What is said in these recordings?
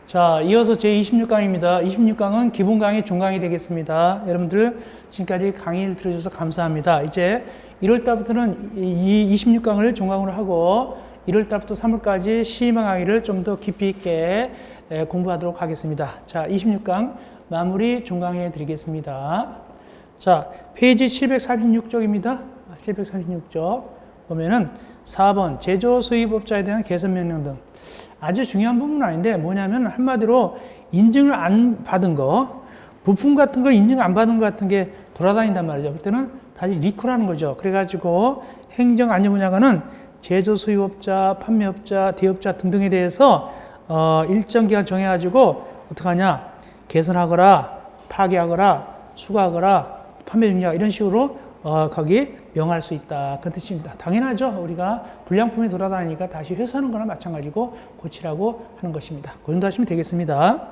자, 이어서 제26강입니다. 26강은 기본 강의, 중 강의 되겠습니다. 여러분들 지금까지 강의를 들어주셔서 감사합니다. 이제 1월달부터는 이 26강을 종강으로 하고 1월달부터 3월까지 시험형 강의를 좀 더 깊이 있게 공부하도록 하겠습니다. 자, 26강 마무리 종강해 드리겠습니다. 자, 페이지 746쪽입니다. 736쪽 보면은 4번 제조 수입업자에 대한 개선 명령 등 아주 중요한 부분은 아닌데 뭐냐면 한마디로 인증을 안 받은 거, 부품 같은 거 인증 안 받은 거 같은 게 돌아다닌단 말이죠. 그때는 다시 리콜하는 거죠. 그래가지고 행정안전분야관은 제조 수입업자, 판매업자, 대업자 등등에 대해서 일정 기간 정해가지고 어떡하냐, 개선하거라, 파기하거라, 수거하거라, 판매 중지하거라 이런 식으로 거기 명할 수 있다. 그 뜻입니다. 당연하죠. 우리가 불량품이 돌아다니니까 다시 회수하는 거나 마찬가지고 고치라고 하는 것입니다. 그 정도 하시면 되겠습니다.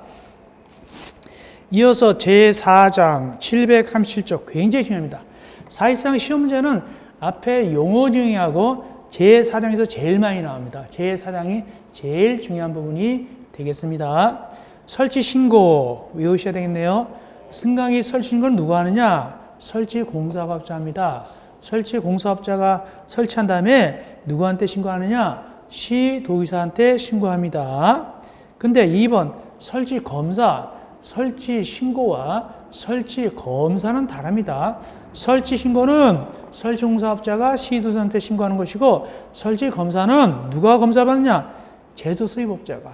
이어서 제4장 737쪽 굉장히 중요합니다. 사실상 시험 문제는 앞에 용어 정의하고 제4장에서 제일 많이 나옵니다. 제4장이 제일 중요한 부분이 되겠습니다. 설치 신고 외우셔야 되겠네요. 승강기 설치 신고는 누가 하느냐? 설치 공사업자 합니다. 설치 공사업자가 설치한 다음에 누구한테 신고하느냐? 시도의사한테 신고합니다. 근데 2번 설치 검사, 설치 신고와 설치 검사는 다릅니다. 설치 신고는 설치 공사업자가 시도의사한테 신고하는 것이고 설치 검사는 누가 검사받느냐? 제조 수입업자가.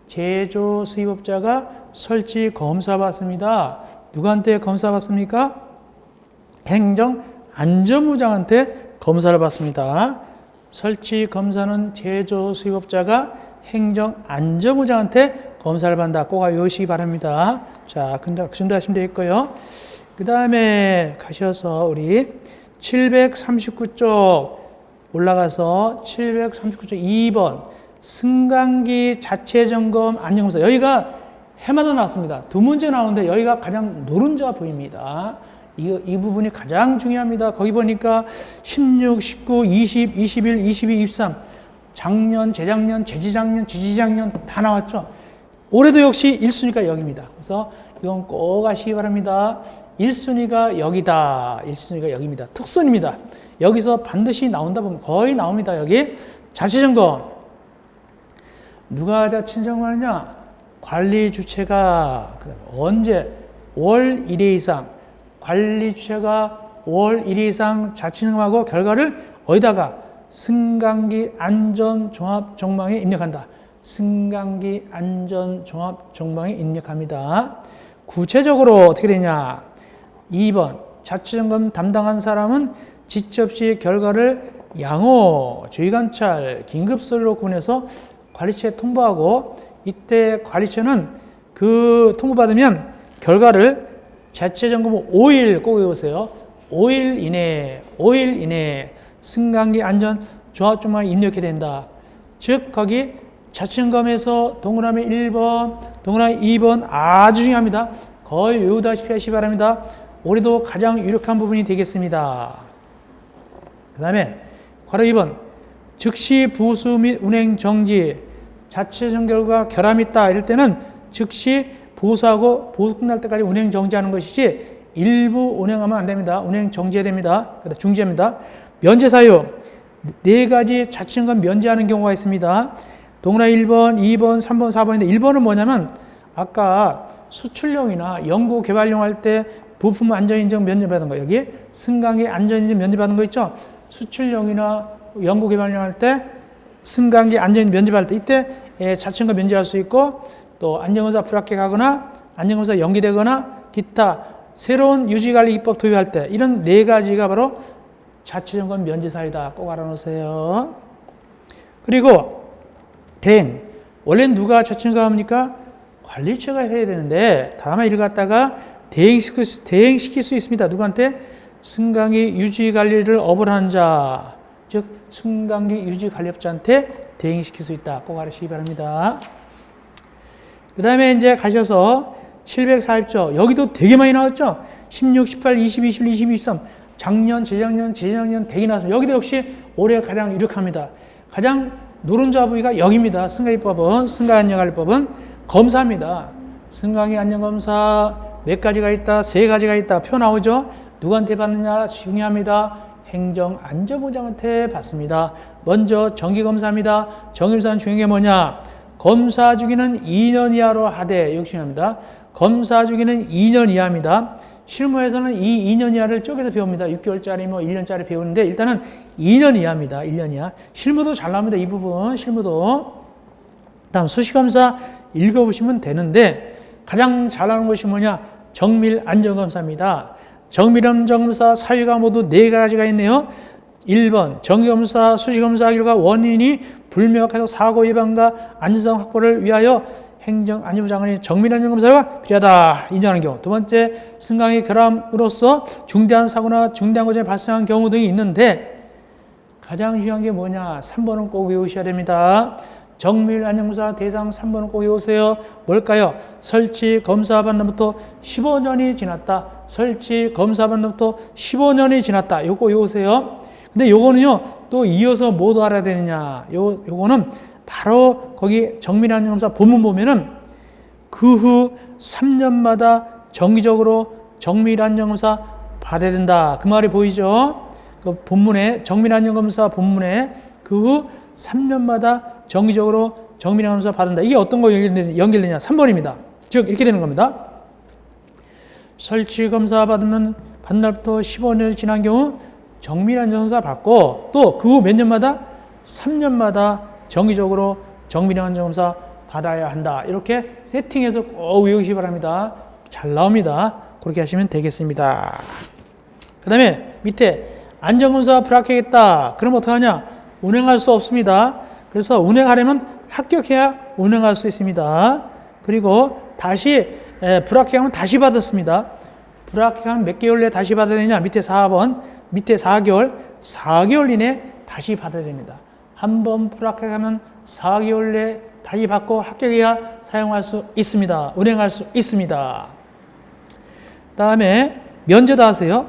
제조 수입업자가 설치 검사 받습니다. 누구한테 검사 받습니까? 행정안전부장한테 검사를 받습니다. 설치 검사는 제조 수입업자가 행정안전부장한테 검사를 받는다. 꼭 외우시기 바랍니다. 자, 그 정도 하시면 되겠고요. 그 다음에 가셔서 우리 739쪽 올라가서 739쪽 2번 승강기 자체 점검 안전검사. 여기가 해마다 나왔습니다. 두 문제 나오는데 여기가 가장 노른자 부위입니다. 이 부분이 가장 중요합니다. 거기 보니까 16, 19, 20, 21, 22, 23 작년, 재작년, 재지작년, 지지작년 다 나왔죠. 올해도 역시 1순위가 여기입니다. 그래서 이건 꼭 아시기 바랍니다. 1순위가 여기다. 1순위가 여기입니다. 특순입니다. 여기서 반드시 나온다 보면 거의 나옵니다. 여기 자체점검. 누가 자체점검하느냐? 관리 주체가 언제? 월 1회 이상 관리 주체가 월 1회 이상 자체점검하고 결과를 어디다가? 승강기 안전종합 정망에 입력한다. 승강기 안전종합 정망에 입력합니다. 구체적으로 어떻게 되냐? 2번 자체점검 담당한 사람은 지체 없이 결과를 양호, 주의관찰, 긴급서류로 보내서 관리처에 통보하고 이때 관리처는 그 통보받으면 결과를 자체점검 후 5일 꼭 외우세요. 5일 이내 승강기 안전 종합정망에 입력해야 된다. 즉 거기 자체점검에서 동그라미 1번, 동그라미 2번 아주 중요합니다. 거의 외우다시피 하시기 바랍니다. 올해도 가장 유력한 부분이 되겠습니다. 그 다음에 괄호 2번 즉시 보수 및 운행 정지 자체점검 결과 결함이 있다 이럴 때는 즉시 보수하고 보수 끝날 때까지 운행 정지하는 것이지 일부 운행하면 안 됩니다. 운행 정지해야 됩니다. 중지합니다. 면제 사유 4가지 자체점검 면제하는 경우가 있습니다. 동그라미 1번, 2번, 3번, 4번인데 1번은 뭐냐면 아까 수출용이나 연구 개발용 할 때 부품 안전인증 면제받은 거 여기 승강기 안전인증 면제받은 거 있죠. 수출용이나 연구 개발용 할 때 승강기 안전인증 면제받을 때 이때 자체점검 면제할 수 있고 또 안전검사 불합격하거나 안전검사 연기되거나 기타 새로운 유지관리기법 도입할 때 이런 4가지가 바로 자체점검 면제사유다. 꼭 알아놓으세요. 그리고 대행 원래는 누가 자체점검합니까? 관리처가 해야 되는데 다만 이를 갖다가 대행시킬 수 있습니다. 누구한테? 승강기 유지관리를 업을 자, 즉 승강기 유지관리업자한테 대행시킬 수 있다. 꼭 알으시기 바랍니다. 그 다음에 이제 가셔서 740조 여기도 되게 많이 나왔죠. 16, 18, 20, 21, 22, 23 작년, 재작년 되게 나왔습니다. 여기도 역시 올해 가장 유력합니다. 가장 노른자 부위가 여기입니다. 승강기법은 승강안전관리법은 검사입니다. 승강기 안전검사 몇 가지가 있다, 세 가지가 있다. 표 나오죠? 누구한테 받느냐 중요합니다. 행정안전부장한테 받습니다. 먼저 정기검사입니다. 정기검사는 중요한 게 뭐냐? 검사 주기는 2년 이하로 하되, 이거 중요합니다. 검사 주기는 2년 이하입니다. 실무에서는 이 2년 이하를 쪼개서 배웁니다. 6개월짜리, 1년짜리 배우는데 일단은 2년 이하입니다. 1년 이하. 실무도 잘 나옵니다. 이 부분 실무도. 다음 수시검사 읽어보시면 되는데 가장 잘 나오는 것이 뭐냐? 정밀안전검사입니다. 정밀안전검사 사유가 모두 4가지가 있네요. 1번 정기검사 수시검사 결과 원인이 불명확해서 사고 예방과 안전성 확보를 위하여 행정안전부 장관이 정밀안전검사가 필요하다 인정하는 경우. 두 번째, 승강기 결함으로써 중대한 사고나 중대한 고장이 발생한 경우 등이 있는데 가장 중요한 게 뭐냐? 3번은 꼭 외우셔야 됩니다. 정밀안전검사 대상 3번은 꼭 외우세요. 뭘까요? 설치 검사 판단부터 15년이 지났다. 설치 검사 판단부터 15년이 지났다. 요거 외우세요. 근데 요거는요, 또 이어서 뭐도 알아야 되느냐? 요거는 바로 거기 정밀안전검사 본문 보면은 그 후 3년마다 정기적으로 정밀안전검사 받아야 된다. 그 말이 보이죠? 그 본문에, 정밀안전검사 본문에 그 후 3년마다 정기적으로 정밀안전검사 받는다. 이게 어떤 거 연결되냐? 3번입니다. 즉, 이렇게 되는 겁니다. 설치검사 받으면 받는 날부터 15년이 지난 경우 정밀안전검사 받고 또 그 후 몇 년마다 3년마다 정기적으로 정밀안전검사 받아야 한다. 이렇게 세팅해서 꼭 외우시기 바랍니다. 잘 나옵니다. 그렇게 하시면 되겠습니다. 그 다음에 밑에 안전검사 불합격했다. 그럼 어떡하냐? 운행할 수 없습니다. 그래서 운행하려면 합격해야 운행할 수 있습니다. 그리고 다시 불합격하면 다시 받았습니다. 불합격하면 몇 개월 내에 다시 받아야 되냐? 밑에 4번, 밑에 4개월 이내에 다시 받아야 됩니다. 한번 불합격하면 4개월 내에 다시 받고 합격해야 사용할 수 있습니다. 운행할 수 있습니다. 다음에 면제도 하세요.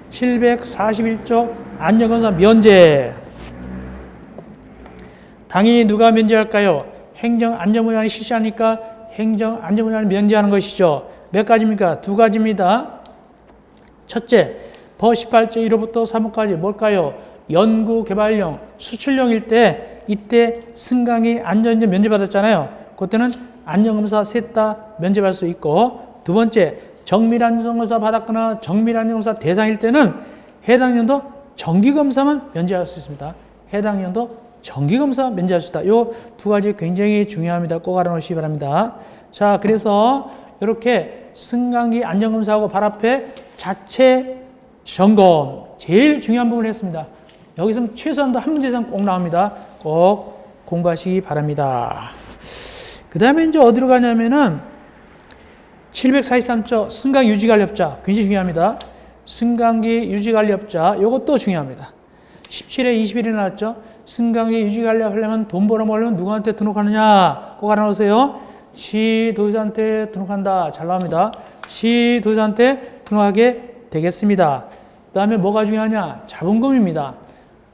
741조 안전검사 면제. 당연히 누가 면제할까요? 행정안전부장이 실시하니까 행정안전부장이 면제하는 것이죠. 몇 가지입니까? 2가지입니다. 첫째, 법 18조 1호부터 3호까지 뭘까요? 연구개발용, 수출용일 때 이때 승강기 안전인증 면제받았잖아요. 그때는 안전검사 셋 다 면제받을 수 있고, 두 번째, 정밀안전검사 받았거나 정밀안전검사 대상일 때는 해당 연도 정기검사만 면제할 수 있습니다. 해당 연도 정기검사 면제할 수 있다. 이 2가지 굉장히 중요합니다. 꼭 알아놓으시기 바랍니다. 자, 그래서 이렇게 승강기 안전검사하고 바로 앞에 자체 점검, 제일 중요한 부분을 했습니다. 여기서는 최소한도 한 문제 이상 꼭 나옵니다. 꼭 공부하시기 바랍니다. 그 다음에 이제 어디로 가냐면은 743조 승강기 유지관리업자 굉장히 중요합니다. 승강기 유지관리업자 이것도 중요합니다. 17회 21일 나왔죠. 승강기 유지관리하려면 돈 벌어먹으려면 누구한테 등록하느냐? 꼭 알아놓으세요. 시도지사한테 등록한다. 잘 나옵니다. 시도지사한테 등록하게 되겠습니다. 그 다음에 뭐가 중요하냐? 자본금입니다.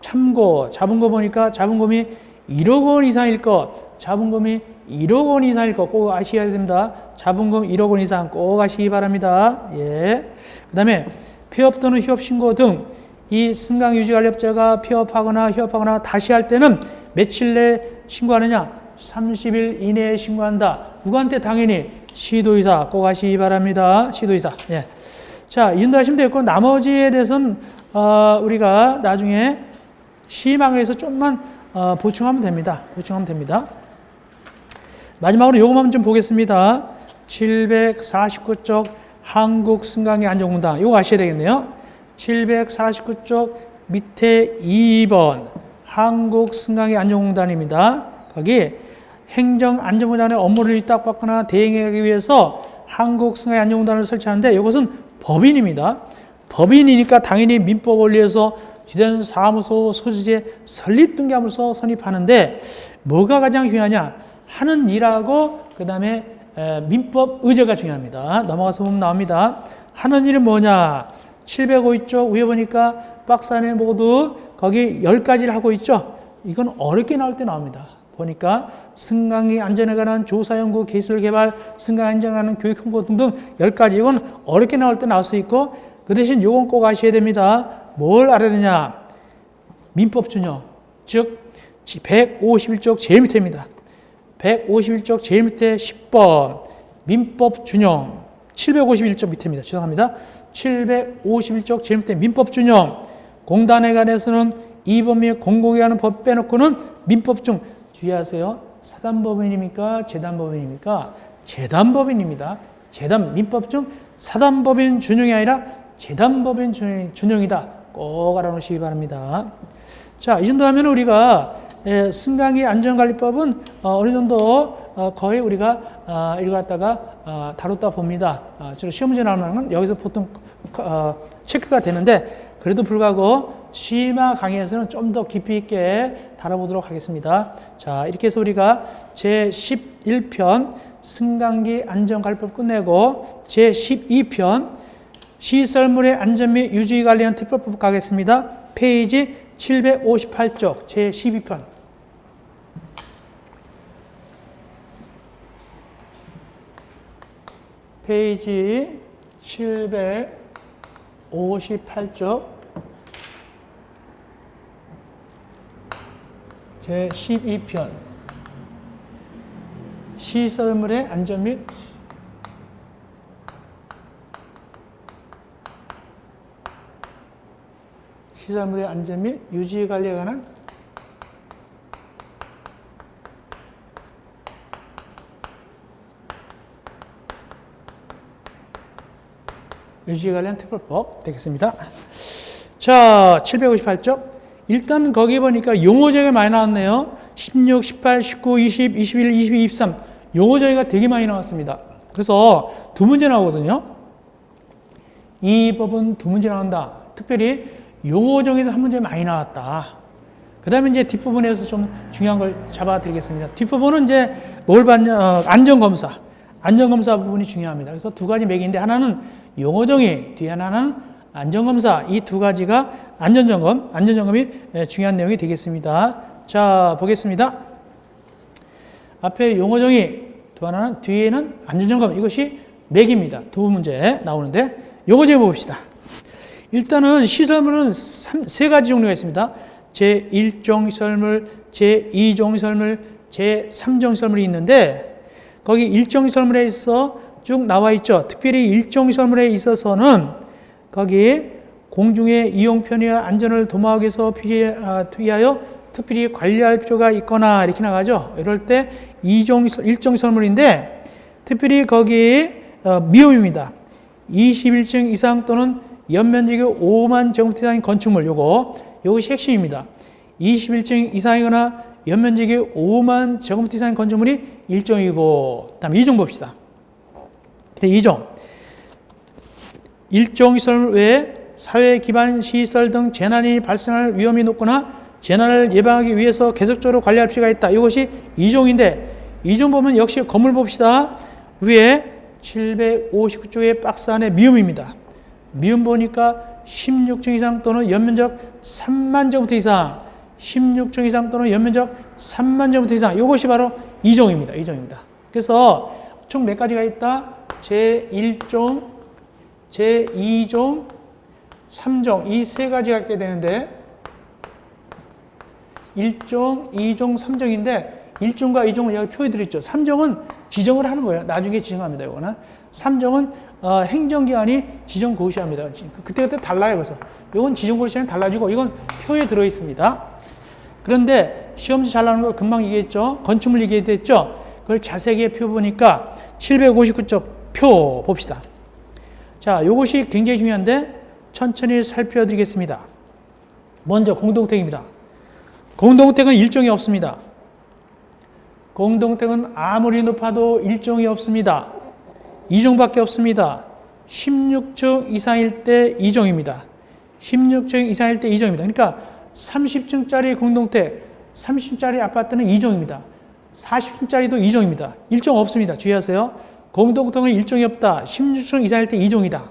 참고 자본금 보니까 자본금이 1억 원 이상일 것, 자본금이 1억 원 이상일 것 꼭 아셔야 됩니다. 자본금 1억 원 이상 꼭 아시기 바랍니다. 예. 그 다음에 폐업 또는 휴업 신고 등 이 승강 유지관리업자가 폐업하거나 다시 할 때는 며칠 내에 신고하느냐? 30일 이내에 신고한다. 누구한테? 당연히 시도지사 꼭 아시기 바랍니다. 시도지사. 예. 자, 이 정도 하시면 되겠고, 나머지에 대해서는 우리가 나중에 시망을 해서 좀만 보충하면 됩니다. 마지막으로 요것만 좀 보겠습니다. 749쪽 한국승강기 안전공단 요거 아셔야 되겠네요. 749쪽 밑에 2번 한국승강기 안전공단입니다. 거기 행정안전부장의 업무를 위탁받거나 대행하기 위해서 한국승강기 안전공단을 설치하는데 이것은 법인입니다. 법인이니까 당연히 민법 원리에서 주된 사무소 소지재 설립 등기함으로써 선입하는데 뭐가 가장 중요하냐? 하는 일하고 그 다음에 민법 의제가 중요합니다. 넘어가서 보면 나옵니다. 하는 일은 뭐냐? 752쪽 위에 보니까 박스 안에 모두 거기 10가지를 하고 있죠. 이건 어렵게 나올 때 나옵니다. 보니까 승강기 안전에 관한 조사, 연구, 기술 개발, 승강기 안전에 관한 교육, 홍보 등등 10가지. 이건 어렵게 나올 때 나올 수 있고, 그 대신 요건 꼭 아셔야 됩니다. 뭘 알아야 되냐? 민법 준용. 즉 151쪽 제일 밑에입니다. 151쪽 제일 밑에 10번 민법 준용. 751쪽 밑에입니다. 죄송합니다. 751쪽 제일 밑에 민법 준용. 공단에 관해서는 2번 및 공공에 관한 법 빼놓고는 민법 중 주의하세요. 사단법인입니까? 재단법인입니까? 재단법인입니다. 재단 민법 중 사단법인 준용이 아니라 재단법인 준용이다. 꼭 알아놓으시기 바랍니다. 자, 이 정도 하면 우리가 승강기 안전관리법은 어느 정도 거의 우리가 이거 갖다가 다뤘다 봅니다. 시험 문제 나오는 건 여기서 보통 체크가 되는데, 그래도 불구하고 심화 강의에서는 좀 더 깊이 있게 다뤄보도록 하겠습니다. 자, 이렇게 해서 우리가 제11편 승강기 안전관리법 끝내고 제12편 시설물의 안전 및 유지 관련 특별법 가겠습니다. 페이지 758쪽 제12편. 페이지 758쪽 제12편 시설물의 안전 및 시설물의 안전 및 유지 관리에 관한 유지 관련 특별법 되겠습니다. 자, 758쪽. 일단 거기 보니까 용어 정의가 많이 나왔네요. 16, 18, 19, 20, 21, 22, 23. 용어 정의가 되게 많이 나왔습니다. 그래서 두 문제 나오거든요. 이 법은 두 문제 나온다. 특별히 용어 정의에서 한 문제 많이 나왔다. 그 다음에 이제 뒷부분에서 좀 중요한 걸 잡아드리겠습니다. 뒷부분은 이제 뭘 봤냐, 안전검사. 안전검사 부분이 중요합니다. 그래서 두 가지 맥인데, 하나는 용어 정의, 뒤에 하나는 안전검사. 이 두 가지가 안전점검이 중요한 내용이 되겠습니다. 자, 보겠습니다. 앞에 용어 정의, 또 하나는 뒤에는 안전점검. 이것이 맥입니다. 두 문제 나오는데, 용어 정의 봅시다. 일단은 시설물은 세 가지 종류가 있습니다. 제1종 시설물, 제2종 시설물, 제3종 시설물이 있는데, 거기 1종 시설물에 있어 쭉 나와 있죠. 특별히 1종 시설물에 있어서는 거기 공중의 이용 편의와 안전을 도모하기 위하여 특별히 관리할 필요가 있거나 이렇게 나가죠. 이럴 때 1종 시설물인데, 특별히 거기 미음입니다. 21층 이상 또는 연면적이 5만 제곱미터 이상인 건축물, 요것이 핵심입니다. 21층 이상이거나 연면적이 5만 제곱미터 이상인 건축물이 1종이고, 다음 2종 봅시다. 2종. 1종 시설 외에 사회 기반 시설 등 재난이 발생할 위험이 높거나 재난을 예방하기 위해서 계속적으로 관리할 필요가 있다. 이것이 2종인데, 2종 보면 역시 건물 봅시다. 위에 759쪽의 박스 안에 미음입니다. 미음 보니까 16층 이상 또는 연면적 3만 제곱미터 이상, 16층 이상 또는 연면적 3만 제곱미터 이상, 이것이 바로 2종입니다. 2종입니다. 그래서 총 몇 가지가 있다? 제1종, 제2종, 3종, 이 세 가지가 있게 되는데, 1종, 2종, 3종인데 1종과 2종은 여기 표에 들어있죠. 3종은 지정을 하는 거예요. 나중에 지정합니다. 이거는 3종은 행정기관이 지정 고시합니다. 그때그때 달라요. 그래서 이건 지정 고시는 달라지고, 이건 표에 들어있습니다. 그런데 시험지 잘 나오는 거 금방 얘기했죠. 건축물 얘기했죠. 그걸 자세하게 표 보니까 759쪽 표 봅시다. 자, 이것이 굉장히 중요한데 천천히 살펴드리겠습니다. 먼저 공동택입니다. 공동택은 일종이 없습니다. 공동택은 아무리 높아도 일종이 없습니다. 2종밖에 없습니다. 16층 이상일 때 2종입니다. 16층 이상일 때 2종입니다. 그러니까 30층짜리 공동택, 30층짜리 아파트는 2종입니다. 40층짜리도 2종입니다. 1종 없습니다. 주의하세요. 공동택은 1종이 없다. 16층 이상일 때 2종이다.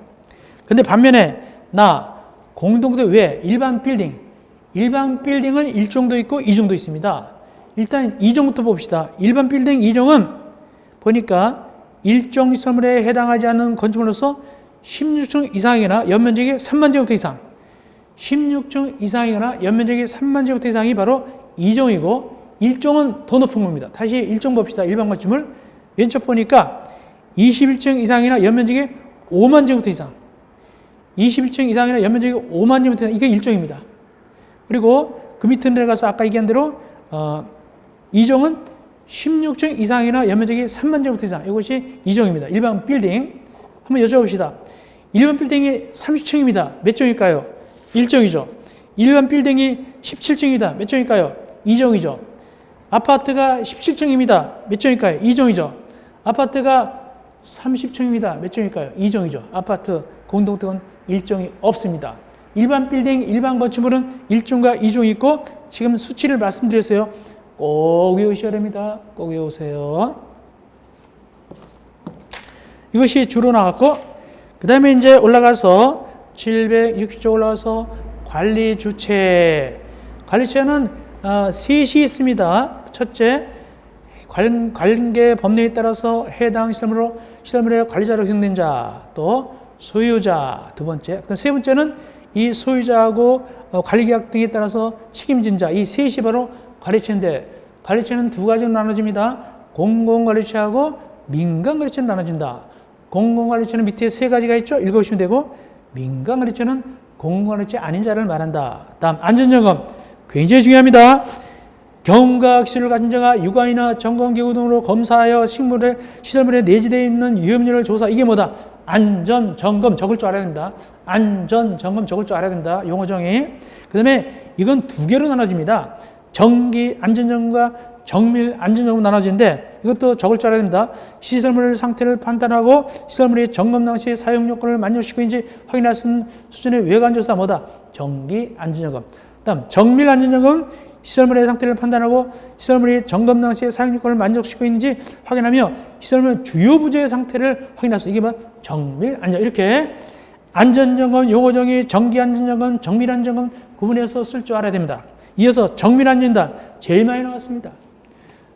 근데 반면에 공동택 외에 일반 빌딩은 1종도 있고 2종도 있습니다. 일단 이종부터 봅시다. 일반 빌딩 이종은 보니까 일종 시설물에 해당하지 않는 건축물로서 16층 이상이거나 연면적이 3만 제곱미터 이상, 16층 이상이거나 연면적이 3만 제곱미터 이상이 바로 이종이고, 일종은 더 높은 겁니다. 다시 일종 봅시다. 일반 건축물 왼쪽 보니까 21층 이상이나 연면적이 5만 제곱미터 이상, 21층 이상이나 연면적이 5만 제곱미터 이상, 이게 일종입니다. 그리고 그 밑에 내려가서 아까 얘기한 대로 이종은 16층 이상이나 연면적이 3만 제곱미터 이상, 이것이 이종입니다. 일반 빌딩 한번 여쭤봅시다. 일반 빌딩이 30층입니다. 몇 종일까요? 1종이죠. 일반 빌딩이 17층이다. 몇 종일까요? 2종이죠. 아파트가 17층입니다. 몇 종일까요? 2종이죠. 아파트가 30층입니다. 몇 종일까요? 2종이죠. 아파트 공동택은 1종이 없습니다. 일반 빌딩, 일반 건축물은 1종과 2종이 있고, 지금 수치를 말씀드렸어요. 꼭 외우셔야 됩니다. 꼭 외우세요. 이것이 주로 나왔고, 그 다음에 이제 올라가서 760쪽 올라가서 관리주체. 관리주체는 셋이 있습니다. 첫째, 관계 법령에 따라서 해당 시설물의 관리자로 형성된 자, 또 소유자, 두 번째. 그다음 세 번째는 이 소유자하고 관리계약 등에 따라서 책임진 자, 이 셋이 바로 관리체인데, 관리체는 두 가지로 나눠집니다. 공공관리체하고 민간관리체는 나눠진다. 공공관리체는 밑에 세 가지가 있죠. 읽어보시면 되고, 민간관리체는 공공관리체 아닌 자를 말한다. 다음 안전점검, 굉장히 중요합니다. 경험과 기술을 가진 자가 유관이나 점검기구 등으로 검사하여 시설물에 내재되어 있는 위험률을 조사. 이게 뭐다? 안전점검, 적을 줄 알아야 됩니다. 안전점검, 적을 줄 알아야 됩니다. 용어 정의. 그 다음에 이건 두 개로 나눠집니다. 정기 안전점검과 정밀 안전점검 나눠지는데, 이것도 적을 줄 알아야 됩니다. 시설물 상태를 판단하고 시설물이 점검 당시 사용 요건을 만족시키고 있는지 확인할 수 있는 수준의 외관조사 뭐다? 정기 안전점검. 다음 정밀 안전점검은 시설물의 상태를 판단하고 시설물이 점검 당시에 사용 요건을 만족시키고 있는지 확인하며 시설물 주요 부재의 상태를 확인할 수, 이게 뭐 정밀 안전. 이렇게 안전점검 용어 정의, 정기 안전점검, 정밀 안전점검 구분해서 쓸 줄 알아야 됩니다. 이어서 정밀 안전인단 제일 많이 나왔습니다.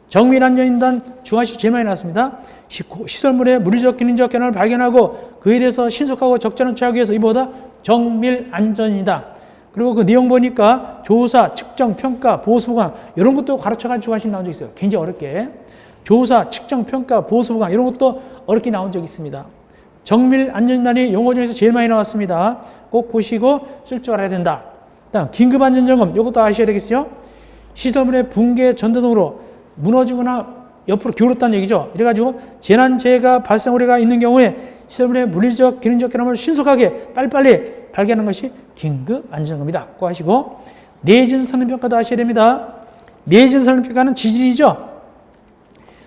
정밀 안전인단 중화시 제일 많이 나왔습니다. 시설물의 물리적, 기능적 견해를 발견하고 그에 대해서 신속하고 적절한 처리하기 위해서 이보다 정밀 안전이다. 그리고 그 내용 보니까 조사, 측정, 평가, 보수, 보강 이런 것도 가르쳐가지고 중화시 나온 적 있어요. 굉장히 어렵게. 조사, 측정, 평가, 보수, 보강 이런 것도 어렵게 나온 적이 있습니다. 정밀 안전인단이 용어 중에서 제일 많이 나왔습니다. 꼭 보시고 쓸 줄 알아야 된다. 다음 긴급 안전점검, 이것도 아셔야 되겠죠. 시설물의 붕괴, 전도 등으로 무너지거나 옆으로 기울었다는 얘기죠. 이래가지고 재난재해가 발생 우려가 있는 경우에 시설물의 물리적, 기능적 결함을 신속하게 빨리빨리 발견하는 것이 긴급 안전점검이다. 꼭 하시고, 내진 성능평가도 하셔야 됩니다. 내진 성능평가는 지진이죠.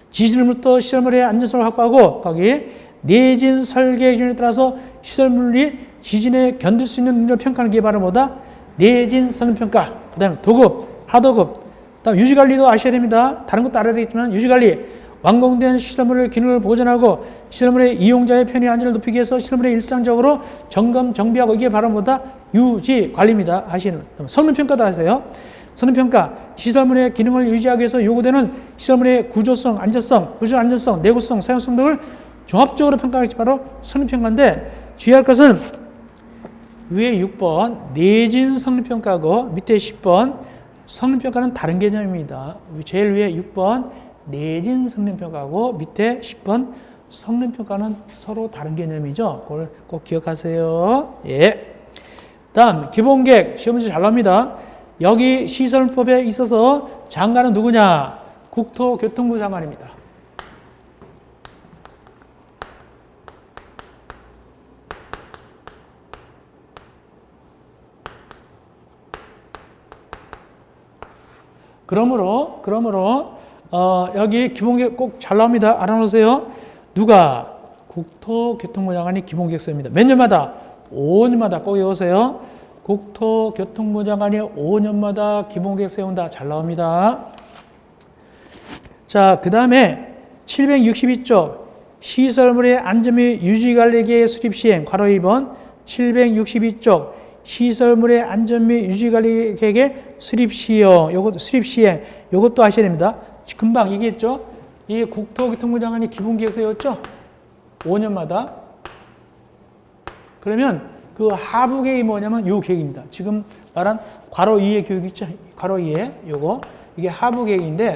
지진으로부터 시설물의 안전성을 확보하고 거기 내진 설계 기준에 따라서 시설물이 지진에 견딜 수 있는 능력을 평가하는 게 바로 뭐다? 내진 성능평가. 그 다음에 도급, 하도급, 다음 유지관리도 아셔야 됩니다. 다른 것도 알아야 되겠지만 유지관리, 완공된 시설물의 기능을 보존하고 시설물의 이용자의 편의 안전을 높이기 위해서 시설물의 일상적으로 점검, 정비하고, 이게 바로 뭐다? 유지관리입니다. 하시는. 성능평가도 하세요. 성능평가, 시설물의 기능을 유지하기 위해서 요구되는 시설물의 구조성, 안전성, 구조 안전성, 내구성, 사용성 등을 종합적으로 평가하는 것이 바로 성능평가인데, 주의할 것은 위에 6번 내진 성능평가고 밑에 10번 성능평가는 다른 개념입니다. 제일 위에 6번 내진 성능평가고 밑에 10번 성능평가는 서로 다른 개념이죠. 그걸 꼭 기억하세요. 예. 다음 기본계획, 시험에서 잘 나옵니다. 여기 시설법에 있어서 장관은 누구냐? 국토교통부 장관입니다. 그러므로 여기 기본계획 꼭 잘 나옵니다. 알아놓으세요. 누가? 국토교통부 장관이 기본계획 씁니다. 몇 년마다? 5년마다 꼭 외우세요. 국토교통부 장관이 5년마다 기본계획 세운다. 잘 나옵니다. 자, 그 다음에 762쪽 시설물의 안전 및 유지관리계획 수립 시행 괄호 2번 762쪽 시설물의 안전 및 유지 관리 계획의 수립 시행, 요것도 하셔야 됩니다. 금방 얘기했죠? 이게 국토교통부 장관이 기본계획 세웠죠? 5년마다. 그러면 그 하부 계획이 뭐냐면 요 계획입니다. 지금 말한 괄호 2의 교육 있죠? 괄호 2에 요거. 이게 하부 계획인데,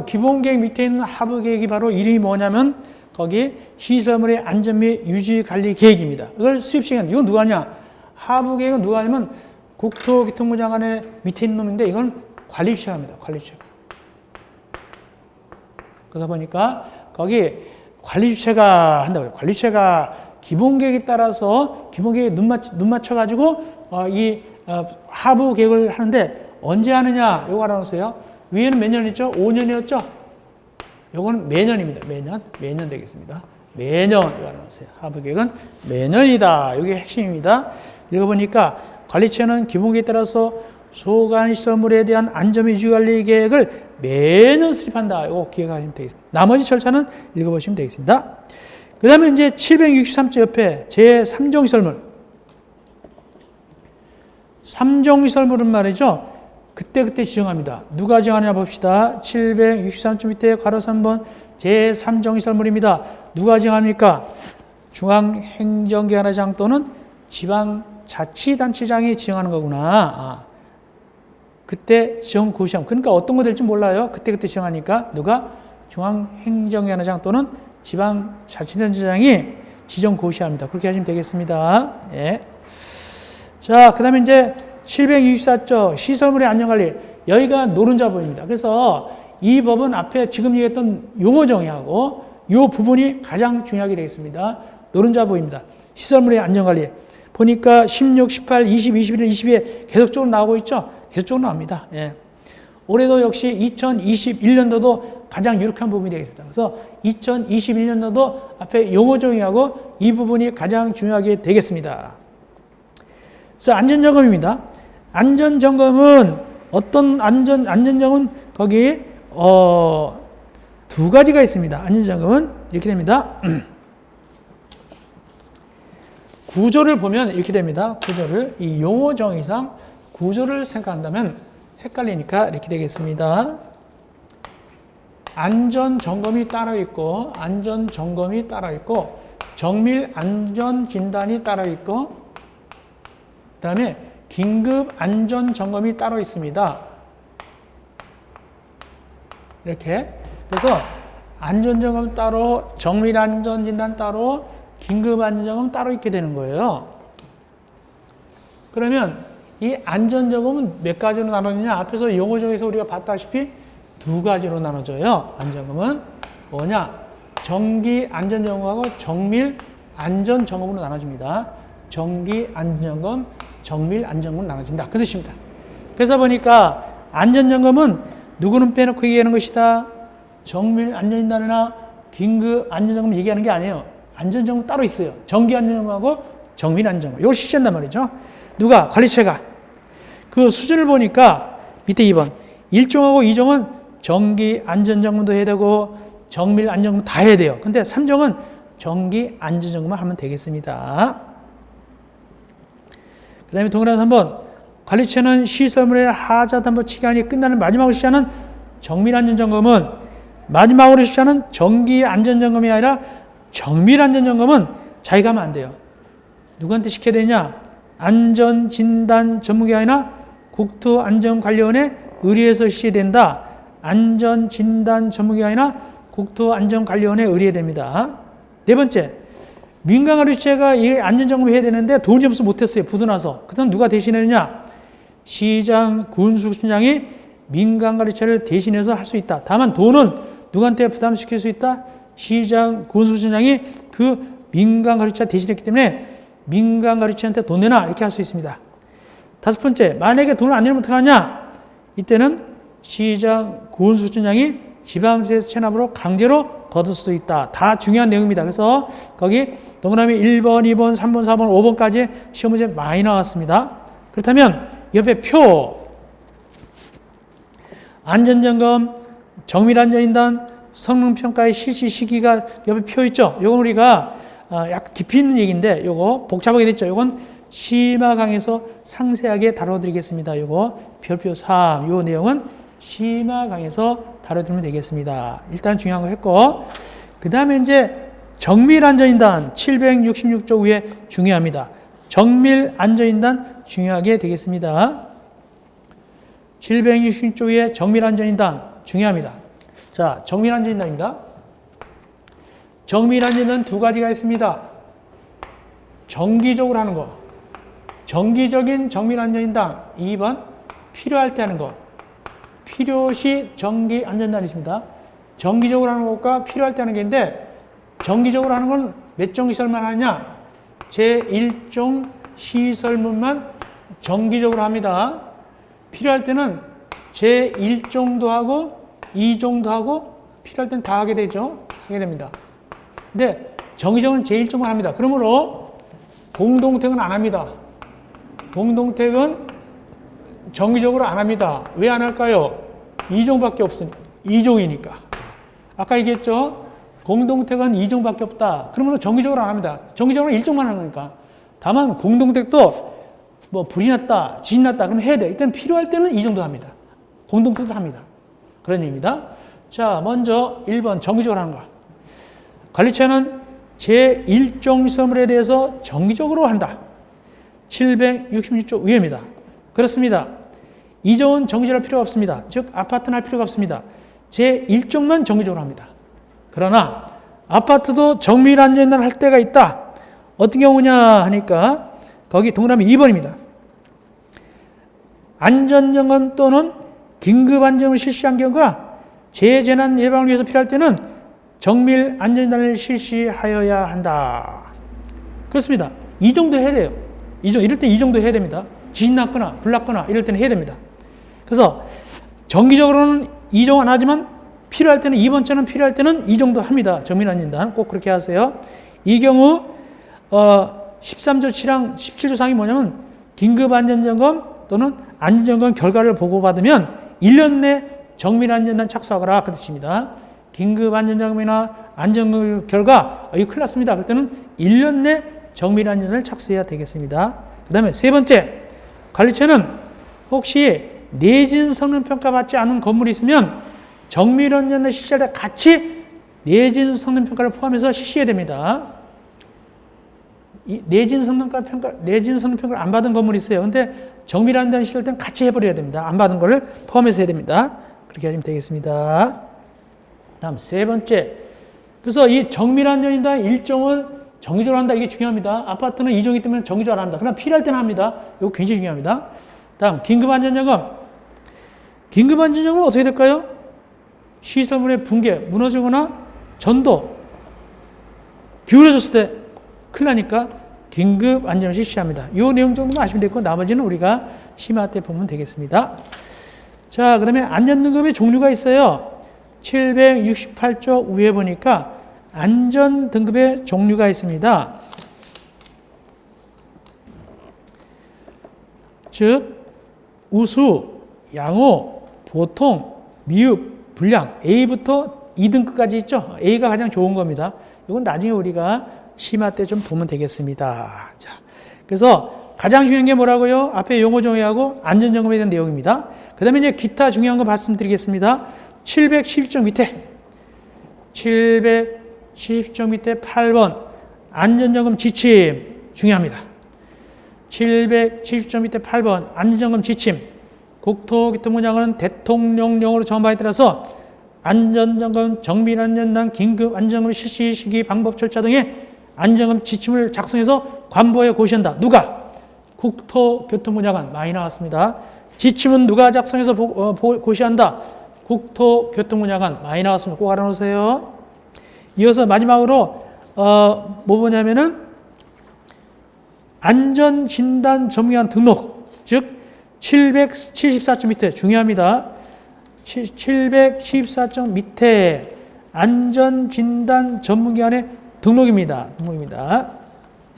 기본 계획 밑에 있는 하부 계획이 바로 이름이 뭐냐면 거기 시설물의 안전 및 유지 관리 계획입니다. 이걸 수립 시행한, 이건 누가 하냐? 하부 계획은 누가 하냐면 국토교통부 장관의 밑에 있는 놈인데 이건 관리주체가입니다. 관리주체가. 그러다 보니까 거기 관리주체가 한다고요. 관리주체가 기본 계획에 따라서 기본 계획에 눈 맞춰가지고 하부 계획을 하는데 언제 하느냐? 요거 알아놓으세요. 위에는 몇 년이죠? 5년이었죠? 요거는 매년입니다. 매년 되겠습니다. 매년 이거 알아놓으세요. 하부 계획은 매년이다. 이게 핵심입니다. 읽어보니까 관리처는 기본 계획에 따라서 소관 시설물에 대한 안전 유지 관리 계획을 매년 수립한다. 이거 기억하시면 되겠습니다. 나머지 절차는 읽어보시면 되겠습니다. 그 다음에 이제 763조 옆에 제3종시설물. 3종시설물은 말이죠. 그때 지정합니다. 누가 지정하냐 봅시다. 763조 밑에 괄호 3번 제3종시설물입니다. 누가 지정합니까? 중앙행정기관장 또는 지방자치단체장이 지정하는 거구나. 그때 지정 고시함. 그러니까 어떤 거 될지 몰라요. 그때 지정하니까 누가? 중앙행정기관장 또는 지방자치단체장이 지정 고시합니다. 그렇게 하시면 되겠습니다. 예. 자, 그 다음에 이제 764조 시설물의 안전관리. 여기가 노른자법입니다. 그래서 이 법은 앞에 지금 얘기했던 용어 정의하고 이 부분이 가장 중요하게 되겠습니다. 노른자법입니다. 시설물의 안전관리. 보니까 16, 18, 20, 21, 22에 계속적으로 나오고 있죠? 계속적으로 나옵니다. 예. 올해도 역시 2021년도도 가장 유력한 부분이 되겠습니다. 그래서 2021년도도 앞에 용어 정의하고 이 부분이 가장 중요하게 되겠습니다. 그래서 안전점검입니다. 안전점검은 어떤 안전점검은 거기 두 가지가 있습니다. 안전점검은 이렇게 됩니다. 구조를 보면 이렇게 됩니다. 구조를 이 용어 정의상 구조를 생각한다면 헷갈리니까 이렇게 되겠습니다. 안전점검이 따로 있고 정밀 안전진단이 따로 있고 그 다음에 긴급 안전점검이 따로 있습니다. 이렇게. 그래서 안전점검 따로, 정밀 안전진단 따로, 긴급 안전점검 따로 있게 되는 거예요. 그러면 이 안전점검은 몇 가지로 나눠지냐? 앞에서 용어정에서 우리가 봤다시피 두 가지로 나눠져요. 안전점검은 뭐냐? 정기 안전점검하고 정밀 안전점검으로 나눠집니다. 정기 안전점검, 정밀 안전점검으로 나눠진다. 그 뜻입니다. 그래서 보니까 안전점검은 누구는 빼놓고 얘기하는 것이다. 정밀 안전진단이나 긴급 안전점검 얘기하는 게 아니에요. 안전점검 따로 있어요. 정기 안전점검하고 정밀 안전점검. 이걸 실시한단 말이죠. 누가? 관리체가. 그 수준을 보니까 밑에 2번. 1종하고 2종은 정기 안전점검도 해야 되고 정밀 안전점검 다 해야 돼요. 근데 3종은 정기 안전점검만 하면 되겠습니다. 그 다음에 동그라미 3번. 관리체는 시설물의 하자담보期간이 끝나는 마지막으로 실시하는 정밀 안전점검은 마지막으로 실시하는 정기 안전점검이 아니라 정밀 안전점검은 자기가 하면 안 돼요. 누구한테 시켜야 되냐? 안전진단 전문기관이나 국토안전관리원에 의뢰해서 실시된다. 안전진단 전문기관이나 국토안전관리원에 의뢰해야 됩니다. 네 번째, 민간관리체가 이 안전점검을 해야 되는데 돈이 없어서 못했어요. 부도나서. 그다음 누가 대신하느냐? 시장, 군수청장이 민간관리체를 대신해서 할 수 있다. 다만 돈은 누구한테 부담시킬 수 있다? 시장, 군수청장이 그 민간관리체 대신했기 때문에 민간관리체한테 돈 내놔 이렇게 할 수 있습니다. 다섯 번째, 만약에 돈을 안 내면 어떡하냐? 이때는 시장, 군수청장이 지방세에서 체납으로 강제로 거둘 수도 있다. 다 중요한 내용입니다. 그래서 거기 동그라미 1번, 2번, 3번, 4번, 5번까지 시험 문제 많이 나왔습니다. 그렇다면 옆에 표, 안전점검, 정밀안전진단, 성능평가의 실시 시기가 옆에 표 있죠? 이건 우리가 약간 깊이 있는 얘기인데 요거 복잡하게 됐죠. 요건 심화 강에서 상세하게 다뤄드리겠습니다. 요거 별표 3, 요 내용은 심화 강에서 다뤄드리면 되겠습니다. 일단 중요한 거 했고, 그 다음에 이제 정밀 안전인단 766조 위에 중요합니다. 정밀 안전인단 중요하게 되겠습니다. 766조 위에 정밀 안전인단 중요합니다. 자, 정밀 안전인단입니다. 정밀 안전인단 두 가지가 있습니다. 정기적으로 하는 거. 정기적인 정밀 안전인단. 2번 필요할 때 하는 거. 필요시 정기 안전단이 있습니다. 정기적으로 하는 것과 필요할 때 하는 게 있는데, 정기적으로 하는 건 몇 종 시설만 하냐? 제1종 시설물만 정기적으로 합니다. 필요할 때는 제1종도 하고 2종도 하고 필요할 때는 다 하게 되죠. 하게 됩니다. 근데 정기적으로는 제1종만 합니다. 그러므로 공동택은 안 합니다. 공동택은 정기적으로 안 합니다. 왜 안 할까요? 2종밖에 없으니까. 2종이니까. 아까 얘기했죠? 공동택은 2종밖에 없다. 그러면 정기적으로 안 합니다. 정기적으로 1종만 하는 거니까. 다만 공동택도 뭐 불이 났다, 지진 났다, 그럼 해야 돼. 일단 필요할 때는 2종도 합니다. 공동택도 합니다. 그런 얘기입니다. 자, 먼저 1번 정기적으로 하는 거. 관리처는 제1종 시설물에 대해서 정기적으로 한다. 766조 위에입니다. 그렇습니다. 2종은 정기적으로 할 필요가 없습니다. 즉 아파트는 할 필요가 없습니다. 제1종만 정기적으로 합니다. 그러나 아파트도 정밀 안전인단을 할 때가 있다. 어떤 경우냐 하니까 거기 동그라미 2번입니다. 안전점검 또는 긴급 안전을 실시한 경우가 재재난 예방을 위해서 필요할 때는 정밀 안전인단을 실시하여야 한다. 그렇습니다. 이 정도 해야 돼요. 이럴 때 이 정도 해야 됩니다. 지진 났거나 불 났거나 이럴 때는 해야 됩니다. 그래서 정기적으로는 이 정도 안 하지만 필요할 때는 2번째는 필요할 때는 이 정도 합니다. 정밀 안전인단 꼭 그렇게 하세요. 이 경우 13조 7항 17조 상이 뭐냐면 긴급 안전점검 또는 안전점검 결과를 보고받으면 1년 내 정밀 안전인단 착수하거라 그 뜻입니다. 긴급 안전점검이나 안전점검 결과 이거 큰일 났습니다. 그럴 때는 1년 내 정밀 안전을 착수해야 되겠습니다. 그 다음에 세 번째, 관리처는 혹시 내진 성능평가 받지 않은 건물이 있으면 정밀 안전을 실시할 때 같이 내진 성능평가를 포함해서 실시해야 됩니다. 내진 성능평가를 안 받은 건물이 있어요. 근데 정밀 안전 실시할 때는 같이 해버려야 됩니다. 안 받은 거를 포함해서 해야 됩니다. 그렇게 하시면 되겠습니다. 다음 세 번째. 그래서 이 정밀 안전인단 일종은 정기적으로 한다. 이게 중요합니다. 아파트는 2종이기 때문에 정기적으로 안 합니다. 그러나 필요할 때는 합니다. 이거 굉장히 중요합니다. 다음 긴급 안전점검. 긴급 안전점검은 어떻게 될까요? 시설물의 붕괴, 무너지거나 전도, 기울어졌을 때 큰일 나니까 긴급 안전을 실시합니다. 이 내용 정도만 아시면 되고 나머지는 우리가 심화 때 보면 되겠습니다. 자, 그 다음에 안전등급의 종류가 있어요. 768조 위에 보니까 안전등급의 종류가 있습니다. 즉 우수, 양호, 보통, 미흡, 불량, A부터 2등급까지 있죠. A가 가장 좋은 겁니다. 이건 나중에 우리가 심화 때 좀 보면 되겠습니다. 자, 그래서 가장 중요한 게 뭐라고요? 앞에 용어 정의하고 안전점검에 대한 내용입니다. 그 다음에 이제 기타 중요한 거 말씀드리겠습니다. 770조 밑에 770조 밑에 8번 안전점검 지침 중요합니다. 770조 밑에 8번 안전점검 지침. 국토교통부 장관은 대통령령으로 정한 바에 따라서 안전점검, 정밀안전단, 긴급안전점검 실시 시기, 방법, 절차 등의 안전점검 지침을 작성해서 관보에 고시한다. 누가? 국토교통부 장관. 많이 나왔습니다. 지침은 누가 작성해서 고시한다? 국토교통부 장관. 많이 나왔습니다. 꼭 알아놓으세요. 이어서 마지막으로 뭐 보냐면은 안전진단 전문기관 등록, 즉 774점 밑에 중요합니다. 714점 밑에 안전진단 전문기관의 등록입니다.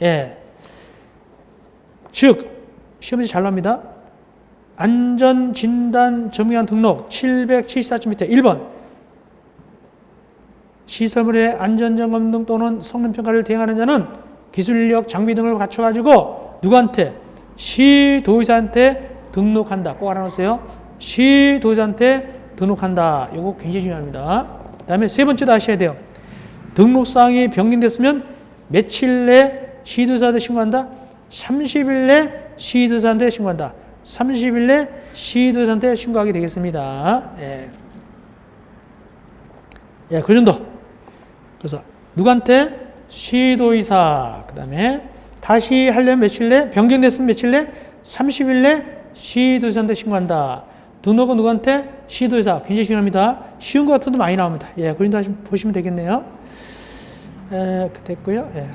예. 즉 시험지 잘 나옵니다. 안전진단 전문기관 등록 774점 밑에 1번 시설물의 안전점검 등 또는 성능평가를 대행하는 자는 기술력, 장비 등을 갖춰가지고 누구한테? 시도의사한테 등록한다. 꼭 알아놓으세요. 시도의사한테 등록한다. 이거 굉장히 중요합니다. 그 다음에 세 번째도 아셔야 돼요. 등록사항이 변경됐으면 며칠 내 시도의사한테 신고한다? 30일 내 시도의사한테 신고한다. 30일 내 시도의사한테 신고하게 되겠습니다. 예. 예, 그 정도. 그래서 누구한테? 시도의사. 그 다음에 다시 하려면 며칠 내? 변경됐으면 며칠 내? 30일 내 시도의사한테 신고한다. 등록은 누구한테? 시도의사. 굉장히 중요합니다. 쉬운 것 같아도 많이 나옵니다. 예, 그 정도 보시면 되겠네요. 됐고요. 예.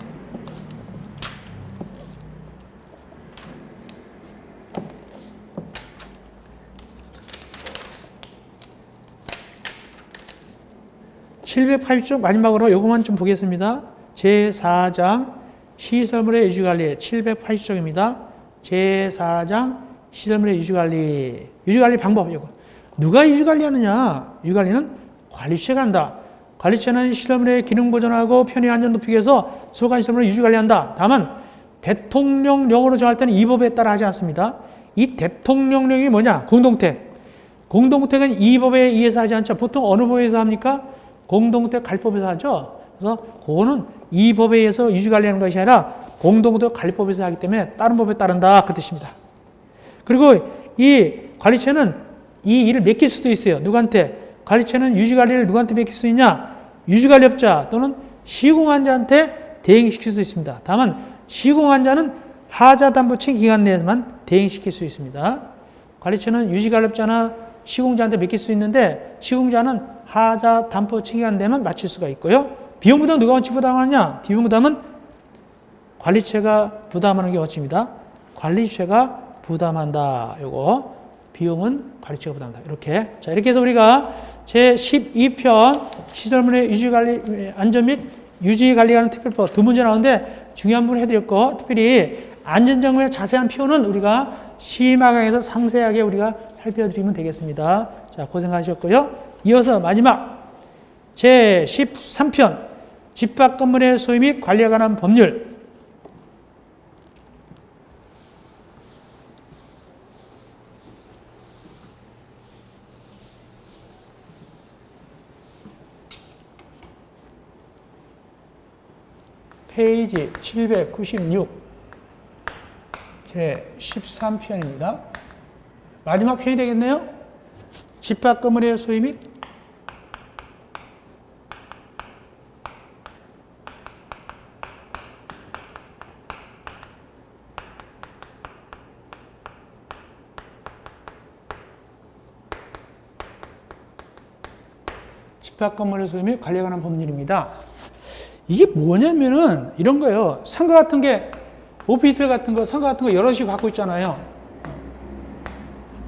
(780쪽) 마지막으로 요것만 좀 보겠습니다. 제4장 시설물의 유지관리 780쪽입니다. 제4장 시설물의 유지관리. 유지관리 방법 이거. 누가 유지관리하느냐? 유지관리는 관리체가 한다. 관리체는 시설물의 기능 보존하고 편의 안전 높이기 위해서 소관 시설물을 유지관리한다. 다만 대통령령으로 정할 때는 이 법에 따라 하지 않습니다. 이 대통령령이 뭐냐? 공동택. 공동택은 이 법에 의해서 하지 않죠. 보통 어느 법에 의해서 합니까? 공동택 관리법에서 하죠. 그래서 그거는 이 법에 의해서 유지관리하는 것이 아니라 공동택 관리법에서 하기 때문에 다른 법에 따른다. 그 뜻입니다. 그리고 이 관리체는 이 일을 맡길 수도 있어요. 누구한테? 관리체는 유지관리를 누구한테 맡길 수 있냐? 유지관리업자 또는 시공환자한테 대행시킬 수 있습니다. 다만 시공환자는 하자담보체 기간 내에만 대행시킬 수 있습니다. 관리체는 유지관리업자나 시공자한테 맡길 수 있는데 시공자는 하자담보체 기간 내에만 마칠 수가 있고요. 비용부담 누가 원칙 부담하느냐? 비용부담은 관리체가 부담하는 게 원칙입니다. 관리체가 부담한다. 요거 비용은 관리체가 부담한다. 이렇게. 자, 이렇게 해서 우리가 제12편 시설물의 유지관리, 안전 및 유지관리에 관한 특별법 두 문제 나오는데 중요한 부분 해드릴 거, 특별히 안전점검의 자세한 표는 우리가 심화강에서 상세하게 우리가 살펴드리면 되겠습니다. 자, 고생하셨고요. 이어서 마지막 제13편 집합 건물의 소유 및 관리에 관한 법률. 페이지 796 제13편입니다. 마지막 편이 되겠네요. 집합 건물의 소유 및 집합 건물의 소유 및 관리에 관한 법률입니다. 이게 뭐냐면은 이런 거예요. 상가 같은 게 오피스텔 같은 거, 상가 같은 거 여럿이 갖고 있잖아요.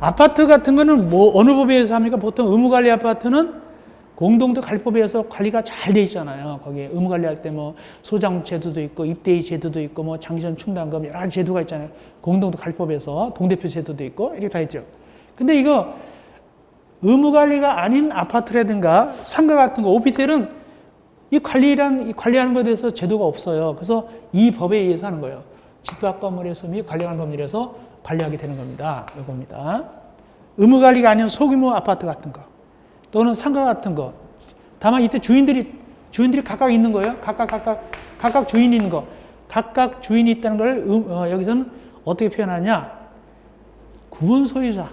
아파트 같은 거는 뭐 어느 법에 의해서 합니까? 보통 의무관리 아파트는 공동택 관리법에 의해서 관리가 잘 돼 있잖아요. 거기에 의무관리할 때 뭐 소장 제도도 있고 입대의 제도도 있고 뭐 장기전 충당금 여러 가지 제도가 있잖아요. 공동택 관리법에서 동대표 제도도 있고 이렇게 다 있죠. 근데 이거 의무관리가 아닌 아파트라든가 상가 같은 거, 오피스텔은 이 관리하는 것에 대해서 제도가 없어요. 그래서 이 법에 의해서 하는 거예요. 집합 건물의 소유 및 관리하는 법률에서 관리하게 되는 겁니다. 이겁니다. 의무관리가 아닌 소규모 아파트 같은 거 또는 상가 같은 거. 다만 이때 주인들이 각각 있는 거예요. 각각 주인이 있는 거. 각각 주인이 있다는 걸 여기서는 어떻게 표현하냐? 구분 소유자.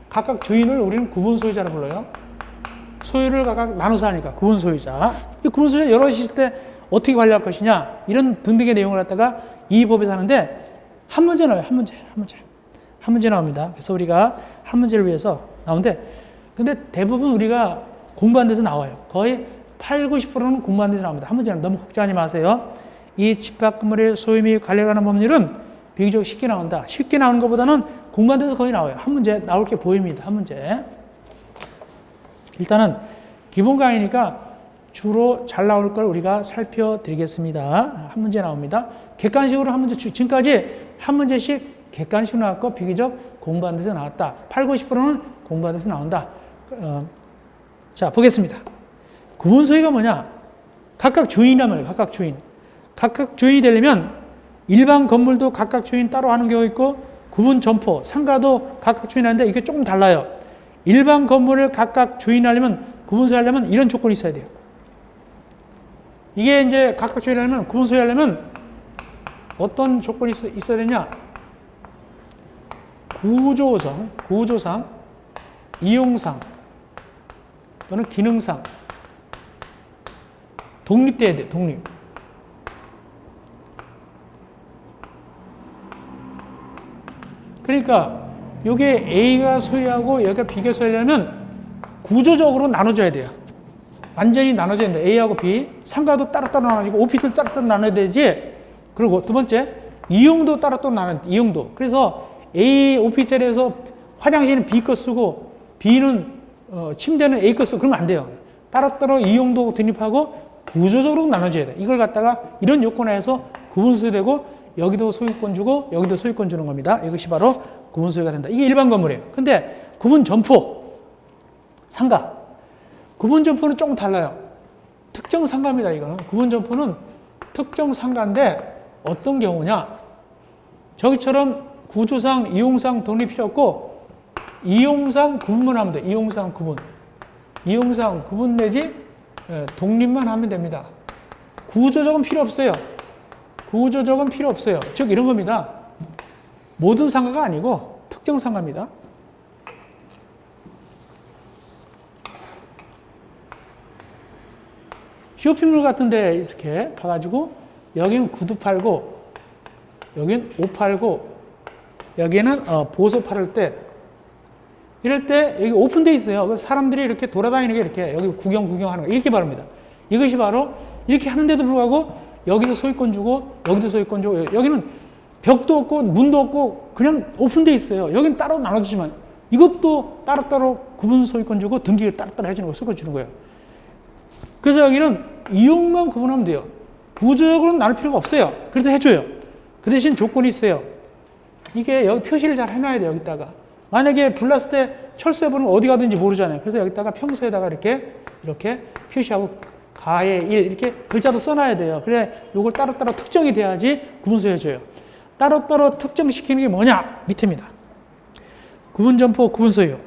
각각 주인을 우리는 구분 소유자로 불러요. 소유를 각각 나눠서 하니까 구분 소유자. 이 구분 소유자 여럿이 있을 때 어떻게 관리할 것이냐, 이런 등등의 내용을 갖다가 이 법에서 하는데 한 문제 나와요. 한 문제 나옵니다. 그래서 우리가 한 문제를 위해서 나오는데, 근데 대부분 우리가 공부한 데서 나와요. 거의 80~90%는 공부한 데서 나옵니다. 한 문제는 너무 걱정하지 마세요. 이 집합 건물의 소유 및 관리에 관한 법률은 비교적 쉽게 나온다. 쉽게 나오는 것보다는 공부한 데서 거의 나와요. 한 문제 나올 게 보입니다. 한 문제. 일단은 기본 강의니까 주로 잘 나올 걸 우리가 살펴드리겠습니다. 한 문제 나옵니다. 객관식으로 한 문제, 지금까지 한 문제씩 객관식으로 나왔고 비교적 공부한 데서 나왔다. 80~90%는 공부한 데서 나온다. 자, 보겠습니다. 구분 소유가 뭐냐? 각각 주인이란 말이에요. 각각 주인. 각각 주인이 되려면 일반 건물도 각각 주인 따로 하는 경우 있고 구분 점포, 상가도 각각 주인하는데 이게 조금 달라요. 일반 건물을 각각 주인하려면 구분 소유하려면 이런 조건이 있어야 돼요. 이게 이제 각각 주인하려면 구분 소유하려면 어떤 조건이 있어야 되냐? 구조상, 이용상 또는 기능상 독립돼야 돼. 독립. 그러니까 이게 A가 소유하고 여기가 B가 소유하려면 구조적으로 나눠져야 돼요. 완전히 나눠져야 된다. A하고 B, 상가도 따로따로 나눠지고 오피스도 따로따로 나눠야 되지. 그리고 두 번째, 이용도 따로따로 나눠야 돼. 이용도. 그래서 A 오피스텔에서 화장실은 B 거 쓰고 B는 침대는 A 거 쓰고 그러면 안 돼요. 따로따로 이용도 독립하고 구조적으로 나눠져야 돼. 이걸 갖다가 이런 요건하에서 구분 소유되고 여기도 소유권 주고 여기도 소유권 주는 겁니다. 이것이 바로 구분 소유가 된다. 이게 일반 건물이에요. 근데 구분 점포, 상가. 구분 점포는 조금 달라요. 특정 상가입니다. 이거는. 구분 점포는 특정 상가인데 어떤 경우냐. 저기처럼 구조상, 이용상 독립 필요 없고 이용상 구분만 하면 돼. 이용상 구분. 이용상 구분 내지 독립만 하면 됩니다. 구조적은 필요 없어요. 구조적은 필요 없어요. 즉 이런 겁니다. 모든 상가가 아니고 특정 상가입니다. 쇼핑몰 같은 데 이렇게 가가지고 여기는 구두 팔고 여기는 옷 팔고 여기는 보소 팔을 때 이럴 때 여기 오픈되어 있어요. 사람들이 이렇게 돌아다니는 게 이렇게 여기 구경하는 거 이렇게 말합니다. 이것이 바로 이렇게 하는데도 불구하고 여기도 소유권 주고 여기도 소유권 주고 여기는 벽도 없고 문도 없고 그냥 오픈되어 있어요. 여기는 따로 나눠주지만 이것도 따로따로 구분 소유권 주고 등기를 따로따로 해주는 거 소유권 주는 거예요. 그래서 여기는 이용만 구분하면 돼요. 구조적으로는 나눌 필요가 없어요. 그래도 해줘요. 그 대신 조건이 있어요. 이게 여기 표시를 잘 해놔야 돼요. 여기다가. 만약에 불났을 때 철수해 보면 어디 가든지 모르잖아요. 그래서 여기다가 평소에다가 이렇게 표시하고 가의 일 이렇게 글자도 써놔야 돼요. 그래 요걸 따로따로 특정이 돼야지 구분소유해줘요. 따로따로 특정시키는 게 뭐냐? 밑에입니다. 구분점포 구분소유.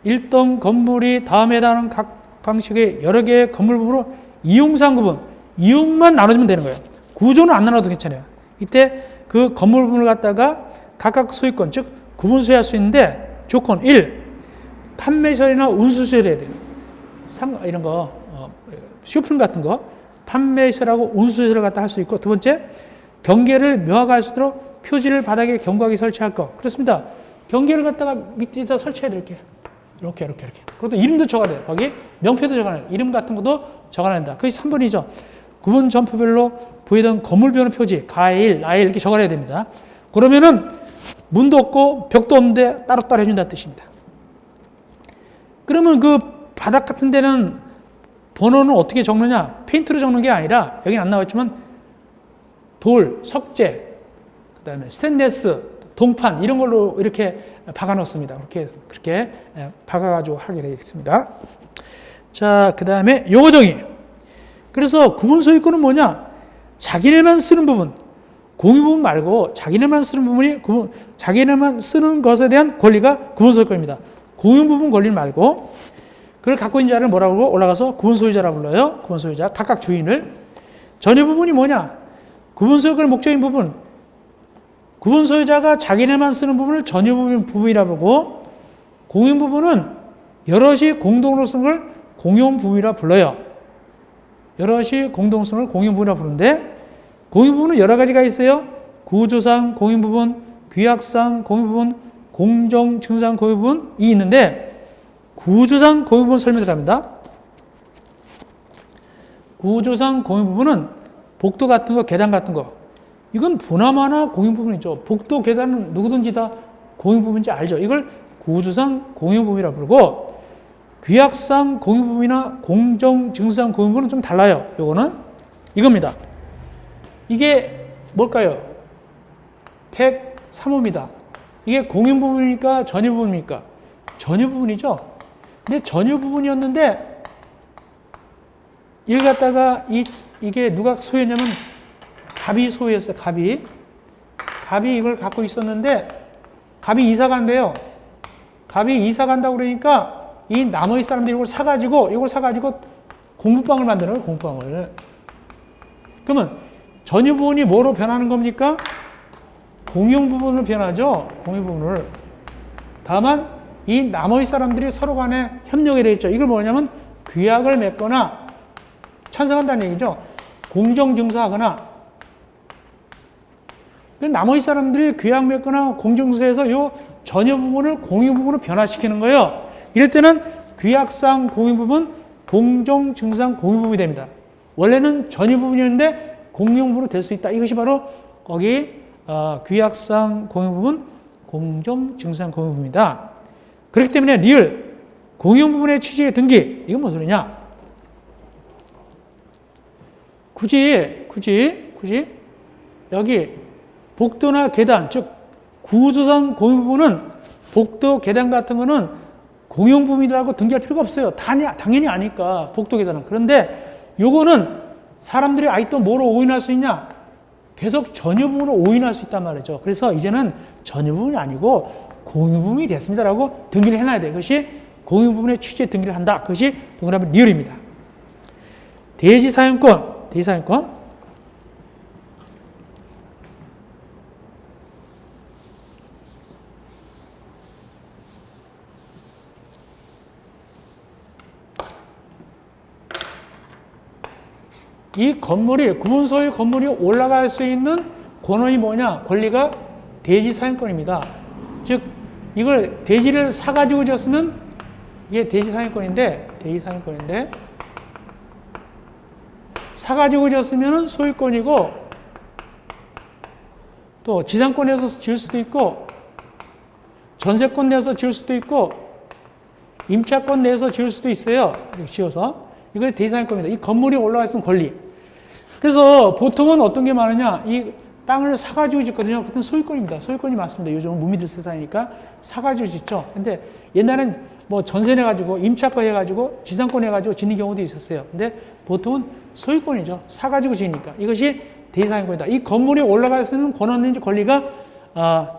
일동 건물이 다음에 해당하는 각 방식의 여러 개의 건물 부분으로 이용상 구분. 이용만 나눠주면 되는 거예요. 구조는 안 나눠도 괜찮아요. 이때 그 건물 부분을 갖다가 각각 소유권, 즉 구분소유할 수 있는데 조건 1. 판매설이나 운수설이 해야 돼요. 이런 거 쇼핑 같은 거 판매설하고 운수설을 갖다 할 수 있고 두 번째 경계를 묘하게 수 있도록 표지를 바닥에 견고하게 설치할 거. 그렇습니다. 경계를 갖다가 밑에다 설치해야 돼. 이렇게. 그것도 이름도 적어야 돼요. 거기 명패도 적어놔야 돼요. 이름 같은 것도 적어놔야 된다. 그것이 3번이죠. 구분 점포별로 부여된 건물별로 표지, 가일, 나일 이렇게 적어놔야 됩니다. 그러면은 문도 없고 벽도 없는데 따로따로 해준다는 뜻입니다. 그러면 그 바닥 같은 데는 번호는 어떻게 적느냐? 페인트로 적는 게 아니라 여기는 안 나왔지만 돌, 석재, 그 다음에 스테인레스, 동판 이런 걸로 이렇게 박아 놓습니다. 그렇게 박아가지고 하게 되어 있습니다. 자, 그 다음에 용어 정의. 그래서 구분 소유권은 뭐냐? 자기네만 쓰는 부분, 공유 부분 말고 자기네만 쓰는 부분이 자기네만 쓰는 것에 대한 권리가 구분 소유권입니다. 공유 부분 권리 말고 그걸 갖고 있는 자를 뭐라고 그러고 올라가서 구분 소유자라고 불러요. 구분 소유자, 각각 주인을. 전유 부분이 뭐냐? 구분 소유권의 목적인 부분. 구분 소유자가 자기네만 쓰는 부분을 전유 부분이라고 부르고 공유 부분은 여럿이 공동으로 쓰는 걸 공용 부분이라 불러요. 여럿이 공동 쓰는 걸 공용 부분이라 부르는데 공유 부분은 여러 가지가 있어요. 구조상 공유 부분, 규약상 공유 부분, 공정 증상 공유 부분이 있는데 구조상 공유 부분 설명 들어갑니다. 구조상 공유 부분은 복도 같은 거, 계단 같은 거. 이건 보나마나 공유 부분이죠. 복도, 계단은 누구든지 다 공유 부분인지 알죠. 이걸 구조상 공유 부분이라고 부르고 규약상 공유 부분이나 공정 증상 공유 부분은 좀 달라요. 요거는 이겁니다. 이게 뭘까요? 103호입니다. 이게 공유 부분입니까? 전유 부분입니까? 전유 부분이죠. 근데 전유 부분이었는데 이걸 갖다가 이게 누가 소유했냐면 갑이 소유했어요. 갑이 이걸 갖고 있었는데 갑이 이사 간대요. 갑이 이사 간다고 그러니까 이 나머지 사람들이 이걸 사가지고 공부방을 만드는 거예요. 공부방을. 그러면 전유 부분이 뭐로 변하는 겁니까? 공용 부분으로 변하죠. 공용 부분을. 다만 이 나머지 사람들이 서로 간에 협력이 되어 있죠. 이걸 뭐냐면 규약을 맺거나 찬성한다는 얘기죠. 공정증서하거나. 나머지 사람들이 규약 맺거나 공정증서해서 이 전유 부분을 공용 부분으로 변화시키는 거예요. 이럴 때는 규약상 공용 부분, 공정증서상 공용 부분이 됩니다. 원래는 전유 부분이었는데 공용 부분으로 될 수 있다. 이것이 바로 거기 규약상 공용 부분, 공정증서상 공용 부분입니다. 그렇기 때문에 리을 공용 부분의 취지의 등기 이건 무슨 소리냐? 굳이 여기 복도나 계단, 즉 구조상 공용 부분은 복도, 계단 같은 거는 공용 부분이라고 등기할 필요가 없어요. 당연히 아니까 복도, 계단은. 그런데 요거는 사람들이 아직도 뭐로 오인할 수 있냐? 계속 전유 부분으로 오인할 수 있단 말이죠. 그래서 이제는 전유 부분이 아니고 공용 부분이 됐습니다라고 등기를 해놔야 돼요. 그것이 공용 부분의 취지에 등기를 한다. 그것이 동그라미 리을입니다. 대지사용권. 이 건물이, 구분소유 건물이 올라갈 수 있는 권한이 뭐냐? 권리가 대지사용권입니다. 즉, 이걸 대지를 사가지고 졌으면 이게 대지사용권인데, 사가지고 졌으면 소유권이고, 또 지상권에서 지을 수도 있고, 전세권 내에서 지을 수도 있고, 임차권 내에서 지을 수도 있어요. 이렇게 지어서. 이걸 대지사용권입니다. 이 건물이 올라가 있으면 권리. 그래서 보통은 어떤 게 많으냐? 이 땅을 사가지고 짓거든요. 그때는 소유권입니다. 소유권이 많습니다. 요즘은 못 믿을 세상이니까 사가지고 짓죠. 근데 옛날엔 뭐 전세 내가지고 임차권 해가지고 지상권 해가지고 짓는 경우도 있었어요. 근데 보통은 소유권이죠. 사가지고 지으니까. 이것이 대지사용권이다. 이 건물이 올라갈 수 있는 권한인지 권리가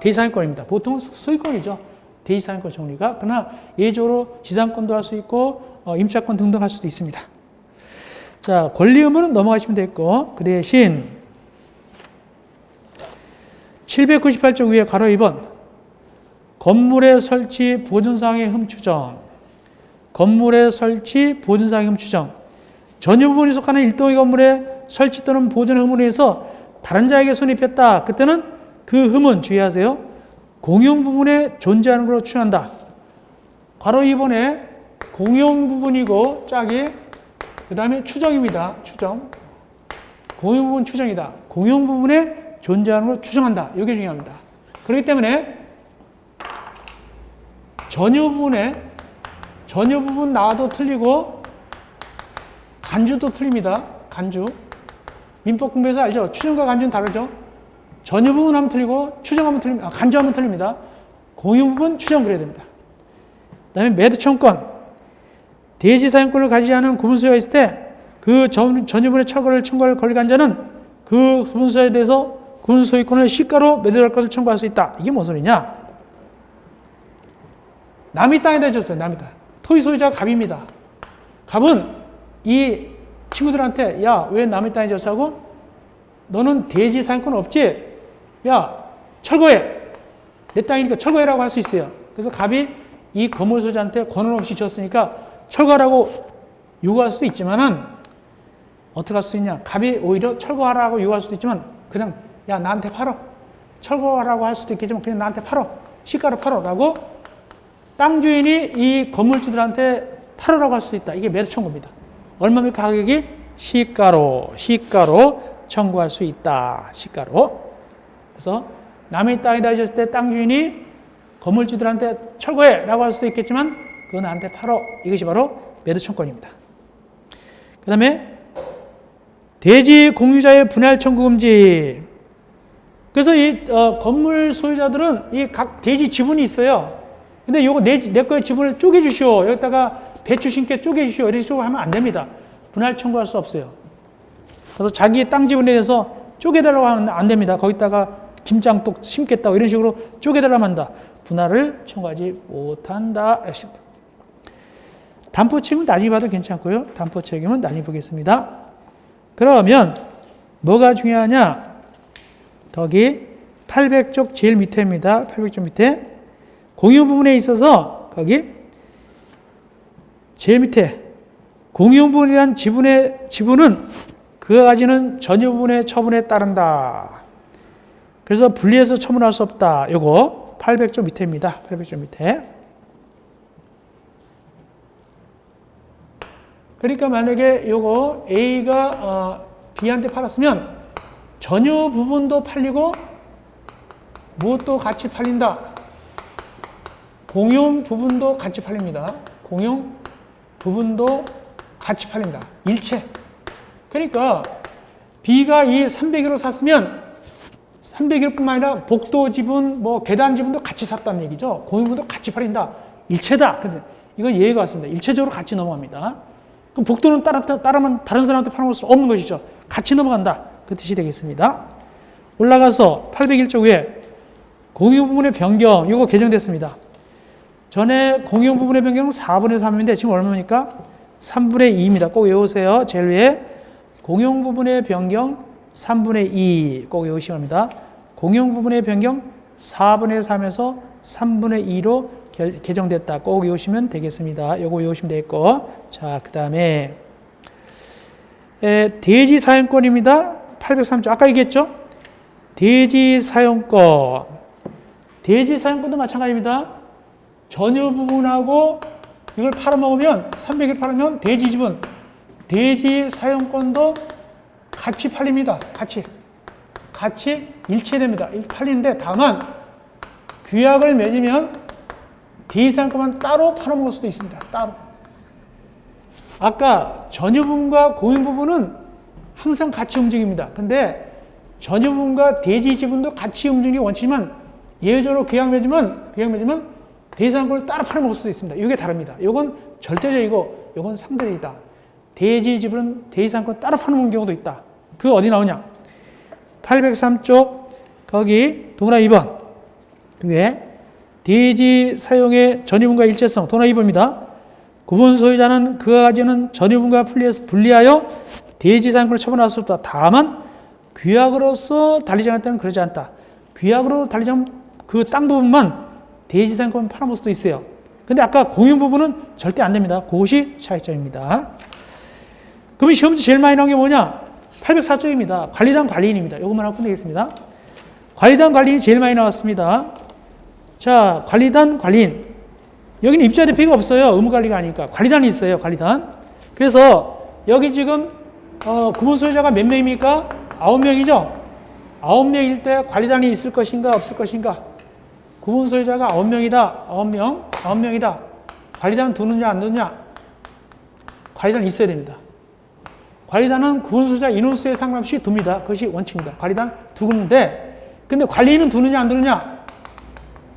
대지사용권입니다. 보통은 소유권이죠. 대지사용권 정리가. 그러나 예외적으로 지상권도 할 수 있고 임차권 등등 할 수도 있습니다. 자, 권리 의무는 넘어가시면 되겠고, 그 대신 798조 위에 가로 2번 건물의 설치 보존사항의 흠추정. 건물의 설치 보존사항의 흠추정. 전유 부분이 속하는 일동의 건물의 설치 또는 보존 흠으로 인해서 다른 자에게 손입혔다. 그때는 그 흠은 주의하세요. 공용 부분에 존재하는 것으로 추정한다. 가로 2번에 공용 부분이고 짝이 그 다음에 추정입니다. 추정. 공용 부분 추정이다. 공용 부분에 존재하는 걸 추정한다. 이게 중요합니다. 그렇기 때문에 전유 부분 나와도 틀리고 간주도 틀립니다. 간주. 민법 공부에서 알죠? 추정과 간주는 다르죠? 전유 부분 하면 틀리고 추정하면 틀립니다. 간주하면 틀립니다. 공용 부분 추정 그래야 됩니다. 그 다음에 매도청권. 대지사용권을 가지지 않은 구분소유가 있을 때 그 전유분의 철거를 청구할 권리가 한 자는 그 구분소유에 대해서 구분소유권을 시가로 매도할 것을 청구할 수 있다. 이게 뭔 소리냐? 남의 땅에다 줬어요. 남의 땅. 토지 소유자가 갑입니다. 갑은 이 친구들한테 야, 왜 남의 땅에 줬어 하고 너는 대지사용권 없지? 야, 철거해. 내 땅이니까 철거해라고 할 수 있어요. 그래서 갑이 이 건물 소유자한테 권한 없이 줬으니까 철거하라고 요구할 수도 있지만은 어떻게 할 수 있냐? 갑이 오히려 철거하라고 요구할 수도 있지만 그냥 야 나한테 팔어. 철거하라고 할 수도 있겠지만 그냥 나한테 팔어. 시가로 팔어라고 땅 주인이 이 건물주들한테 팔으라고 할 수도 있다. 이게 매도 청구입니다. 얼마입니까? 가격이 시가로 청구할 수 있다. 시가로. 그래서 남의 땅에다 줬을 때 땅 주인이 건물주들한테 철거해라고 할 수도 있겠지만 그거 나한테 팔어. 이것이 바로 매도 청구권입니다. 그 다음에 대지 공유자의 분할 청구 금지. 그래서 이 건물 소유자들은 이 각 대지 지분이 있어요. 근데 요거 내 거의 지분을 쪼개주시오. 여기다가 배추 심게 쪼개주시오. 이런 식으로 하면 안 됩니다. 분할 청구할 수 없어요. 그래서 자기 땅 지분에 대해서 쪼개달라고 하면 안 됩니다. 거기다가 김장독 심겠다고 이런 식으로 쪼개달라고 한다. 분할을 청구하지 못한다. 담보 책임은 나중에 봐도 괜찮고요. 담보 책임은 나중에 보겠습니다. 그러면 뭐가 중요하냐? 거기 800쪽 제일 밑에입니다. 800쪽 밑에 공유 부분에 있어서 거기 제일 밑에 공유 부분에 대한 지분은 그가 가지는 전유 부분의 처분에 따른다. 그래서 분리해서 처분할 수 없다. 요거 800쪽 밑에입니다. 800쪽 밑에. 그러니까 만약에 요거 A가 B한테 팔았으면 전유 부분도 팔리고 무엇도 같이 팔린다. 공용 부분도 같이 팔립니다. 공용 부분도 같이 팔린다. 일체. 그러니까 B가 이 300일로 샀으면 300일뿐만 아니라 복도 지분, 뭐 계단 지분도 같이 샀다는 얘기죠. 공용 부분도 같이 팔린다. 일체다. 이건 예외가 왔습니다. 일체적으로 같이 넘어갑니다. 그럼 복도는 다른 사람한테 파는 수 없는 것이죠. 같이 넘어간다. 그 뜻이 되겠습니다. 올라가서 801쪽 위에 공용 부분의 변경, 이거 개정됐습니다. 전에 공용 부분의 변경은 4분의 3인데 지금 얼마입니까? 3분의 2입니다. 꼭 외우세요. 제일 위에 공용 부분의 변경 3분의 2 꼭 외우시기 바랍니다. 공용 부분의 변경 4분의 3에서 3분의 2로 개정됐다. 꼭 외우시면 되겠습니다. 이거 외우시면 되겠고. 자, 그 다음에 대지 사용권입니다. 803조. 아까 얘기했죠? 대지 사용권. 대지 사용권도 마찬가지입니다. 전유 부분하고 이걸 팔아먹으면 300일 팔으면 대지 지분, 대지 사용권도 같이 팔립니다. 같이 일체됩니다. 팔리는데 다만 규약을 맺으면 대지 사용권만 따로 팔아먹을 수도 있습니다. 따로. 아까 전유 부분과 공유 부분은 항상 같이 움직입니다. 근데 전유 부분과 대지 지분도 같이 움직이는 게 원칙이지만 예외적으로 규약 맺으면 대지 사용권을 따로 팔아먹을 수도 있습니다. 이게 다릅니다. 이건 절대적이고 이건 상대적이다. 대지 지분은 대지 사용권 따로 팔아먹는 경우도 있다. 그거 어디 나오냐? 803쪽 거기 동그라미 2번 위에 대지 사용의 전유분과 일체성 동그라미 2번입니다. 구분 소유자는 그가 가지는 전유분과 분리하여 대지 사용권을 처분할 수 없다. 다만 규약으로서 달리지 않을 때는 그러지 않다. 규약으로 달리지 않으면 그 땅 부분만 대지 사용권 팔아먹을 수도 있어요. 근데 아까 공유 부분은 절대 안 됩니다. 그것이 차이점입니다. 그러면 시험 문제 제일 많이 나온 게 뭐냐? 804쪽입니다. 관리단 관리인입니다. 이것만 하고 끝내겠습니다. 관리단 관리인이 제일 많이 나왔습니다. 자, 관리단 관리인. 여기는 입주자 대표가 없어요. 의무관리가 아니니까. 관리단이 있어요. 관리단. 그래서 여기 지금 구분 소유자가 몇 명입니까? 9명이죠? 9명일 때 관리단이 있을 것인가 없을 것인가? 구분 소유자가 9명이다. 9명이다. 관리단 두느냐 안 두느냐? 관리단 있어야 됩니다. 관리단은 구분 소유자 인원수에 상관없이 둡니다. 그것이 원칙입니다. 관리단 두는데 근데 관리인은 두느냐 안 두느냐?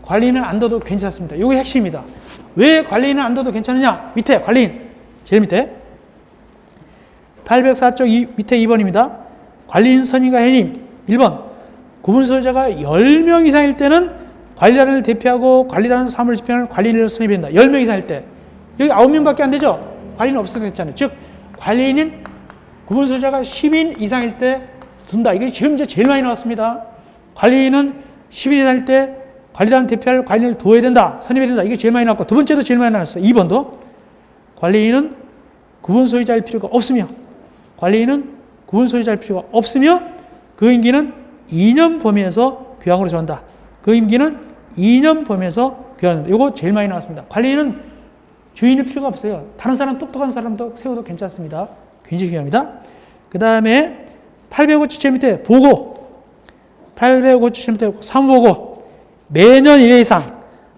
관리인은 안 둬도 괜찮습니다. 이게 핵심입니다. 왜 관리인은 안 둬도 괜찮느냐? 밑에 관리인 제일 밑에 804쪽 밑에 2번입니다. 관리인 선임과 해임 1번 구분 소유자가 10명 이상일 때는 관리단을 대표하고 관리단 사무를 집행하는 관리인을 선임해야 된다. 10명 이상일 때. 여기 9명밖에 안 되죠? 관리인 없어도 됐잖아요. 즉 관리인은 구분 소유자가 10인 이상일 때 둔다. 이게 지금 이제 제일 많이 나왔습니다. 관리인은 10인 이상일 때 관리단을 대표할 관리인을 둬야 된다. 선임해야 된다. 이게 제일 많이 나왔고 두 번째도 제일 많이 나왔어요. 2번도 관리인은 구분 소유자일 필요가 없으며 관리인은 구분 소유자일 필요가 없으며 그 임기는 2년 범위에서 규약으로 정한다. 그 임기는 2년 범위에서 규약한다. 이거 제일 많이 나왔습니다. 관리인은 주인일 필요가 없어요. 다른 사람 똑똑한 사람도 세워도 괜찮습니다. 굉장히 중요합니다. 그 다음에 857 밑에 보고 857 밑에 사무보고 매년 1회 이상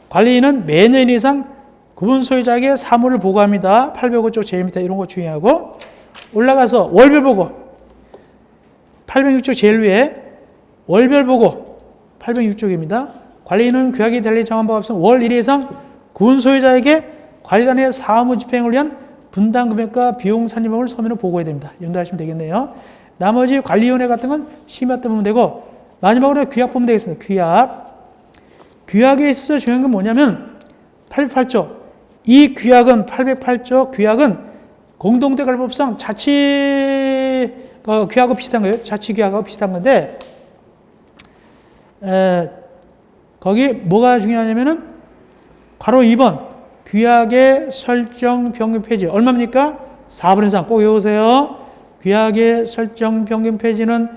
관리인은 매년 1회 이상 구분 소유자에게 사무를 보고합니다. 805쪽 제일 밑에 이런 거 중요하고 올라가서 월별 보고 806쪽 제일 위에 월별 보고 806쪽입니다. 관리인은 규약이 달리 정한 바가 없으면 월 1회 이상 구분 소유자에게 관리단의 사무 집행을 위한 분담 금액과 비용 산정을 서면으로 보고해야 됩니다. 연도하시면 되겠네요. 나머지 관리위원회 같은 건 심의 때 보면 되고, 마지막으로 규약 보면 되겠습니다. 규약에 있어서 중요한 건 뭐냐면 808조. 이 규약은 808조 규약은 공동대 관리법상 규약하고 비슷한 거예요. 자치 규약하고 비슷한 건데 거기 뭐가 중요하냐면은 괄호 2번 규약의 설정 변경 폐지 얼마입니까? 4분의 3 꼭 외우세요. 규약의 설정 변경 폐지는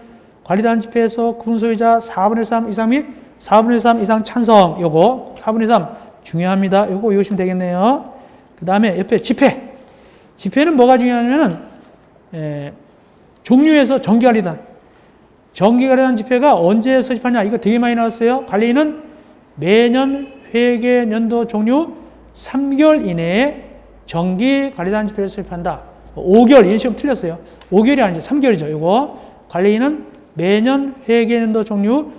관리단체에서 구분소유자 4분의 3 이상 및 4분의 3 이상 찬성. 요거 4분의 3 중요합니다. 요거 외우시면 되겠네요. 그 다음에 옆에 집회. 집회는 뭐가 중요하냐면은 종류에서 정기관리단. 정기관리단 집회가 언제 소집하냐. 이거 되게 많이 나왔어요. 관리인은 매년 회계 연도 종료 3개월 이내에 정기관리단 집회를 소집한다. 5개월, 이런 식으로 틀렸어요. 5개월이 아니죠. 3개월이죠. 요거 관리인은 매년 회계 연도 종료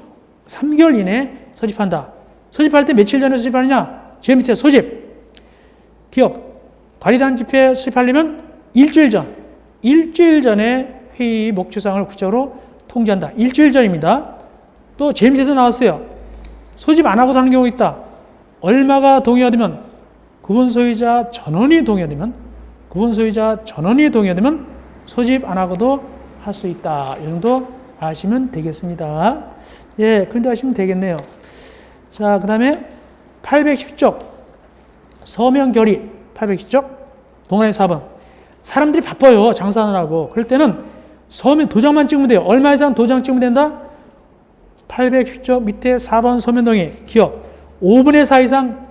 3개월 이내에 소집한다. 소집할 때 며칠 전에 소집하느냐? 제일 밑에 소집. 기억. 관리단 집회 소집하려면 일주일 전에 회의 목표사항을 구체적으로 통지한다. 일주일 전입니다. 또 제일 밑에도 나왔어요. 소집 안 하고 하는 경우 있다. 얼마가 동의가 되면 구분소유자 전원이 동의가 되면 소집 안 하고도 할 수 있다. 이 정도 아시면 되겠습니다. 예, 그런데 하시면 되겠네요. 자, 그 다음에 810쪽 서명 결의 810쪽 동그라미 4번 사람들이 바빠요. 장사하느라고. 그럴 때는 서면 도장만 찍으면 돼요. 얼마 이상 도장 찍으면 된다? 810쪽 밑에 4번 서면 동의 기억 5분의 4 이상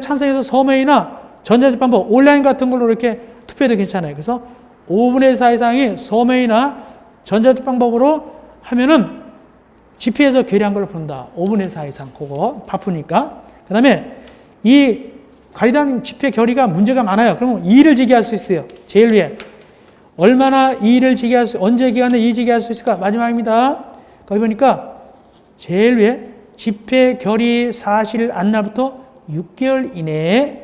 찬성해서 서명이나 전자제방법 온라인 같은 걸로 이렇게 투표해도 괜찮아요. 그래서 5분의 4 이상이 서명이나 전자제방법으로 하면은 집회에서 결의한 걸로 본다. 5분의 4 이상 그거 바쁘니까. 그 다음에 이 관리단 집회 결의가 문제가 많아요. 그러면 이의를 제기할 수 있어요. 제일 위에 얼마나 이의를 제기할 수, 언제 기간에 이의 제기할 수 있을까? 마지막입니다. 거기 보니까 제일 위에 집회 결의 사실 안날부터 6개월 이내에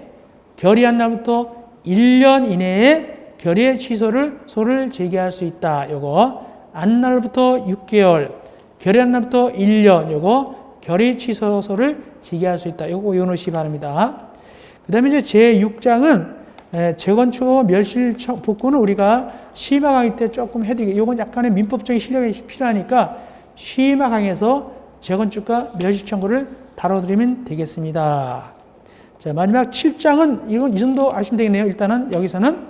결의한 날부터 1년 이내에 결의 취소를 제기할 수 있다. 요거 안날부터 6개월, 결의한 날부터 1년, 요거 결의 취소서를 제기할 수 있다. 요거 외워놓으시기 바랍니다. 그 다음에 이제 제6장은 재건축 멸실 복구는 우리가 시마 강의 때 조금 해드리게, 요건 약간의 민법적인 실력이 필요하니까 시마 강의에서 재건축과 멸실 청구를 다뤄드리면 되겠습니다. 자, 마지막 7장은 이건 이 정도 아시면 되겠네요. 일단은 여기서는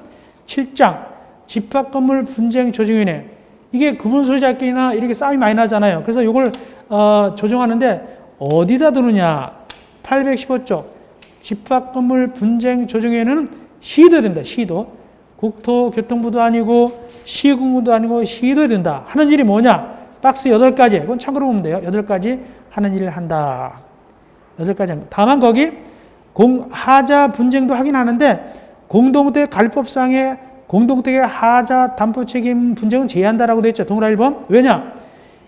7장 집합건물 분쟁 조정위원회. 이게 구분소유자끼리나 이렇게 싸움이 많이 나잖아요. 그래서 이걸 조정하는데 어디다 두느냐? 815쪽 집합건물 분쟁 조정위원회는 시도해야 된다. 시도. 국토교통부도 아니고 시군구도 아니고 시도해야 된다. 하는 일이 뭐냐? 박스 8가지. 그건 참고로 보면 돼요. 8가지 하는 일을 한다. 8가지 합니다. 다만 거기 하자 분쟁도 하긴 하는데 공동대 관리법상의 공동대의 하자 담보 책임 분쟁은 제외한다라고 되어 있죠. 동그라미 1번. 왜냐?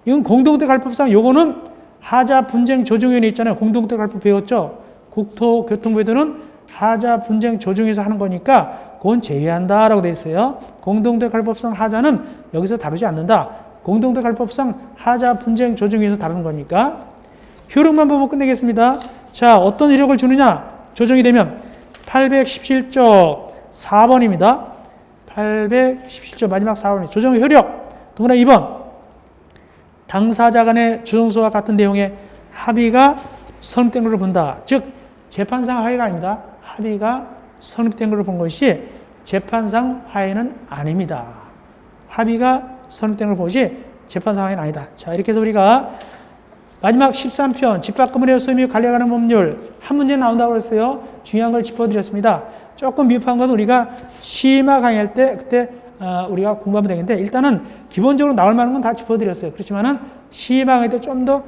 이건 공동대 관리법상 요거는 하자 분쟁 조정위원회 있잖아요. 공동대 관리법 배웠죠. 국토교통부에서는 하자 분쟁 조정에서 하는 거니까 그건 제외한다라고 되어 있어요. 공동대 관리법상 하자는 여기서 다루지 않는다. 공동대 관리법상 하자 분쟁 조정에서 다루는 거니까. 효력만 보고 끝내겠습니다. 자, 어떤 효력을 주느냐? 조정이 되면 817조 4번입니다. 817조 마지막 4번이 조정 효력. 동그라미 2번. 당사자 간의 조정서와 같은 내용의 합의가 성립된 걸로 본다. 즉 재판상 하위가 아닙니다. 합의가 성립된 걸로 본 것이 재판상 하위는 아닙니다. 합의가 성립된 걸로 보지 재판상 하위는 아니다. 자, 이렇게 해서 우리가 마지막 13편 집합건물의 소유 및 관리하는 법률 한 문제 나온다고 그랬어요. 중요한 걸 짚어드렸습니다. 조금 미흡한 건 우리가 시마 강의할 때 그때 우리가 공부하면 되겠는데 일단은 기본적으로 나올 만한 건 다 짚어드렸어요. 그렇지만은 시마 강의 때 좀 더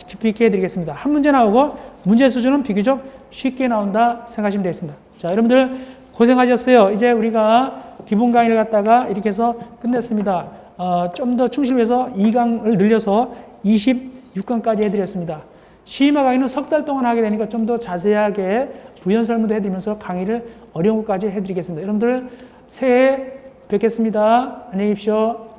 깊이 있게 해드리겠습니다. 한 문제 나오고 문제 수준은 비교적 쉽게 나온다 생각하시면 되겠습니다. 자, 여러분들 고생하셨어요. 이제 우리가 기본 강의를 갖다가 이렇게 해서 끝냈습니다. 좀 더 충실해서 2강을 늘려서 26강까지 해드렸습니다. 시임하 강의는 석 달 동안 하게 되니까 좀 더 자세하게 부연 설문도 해드리면서 강의를 어려운 것까지 해드리겠습니다. 여러분들 새해 뵙겠습니다. 안녕히 계십시오.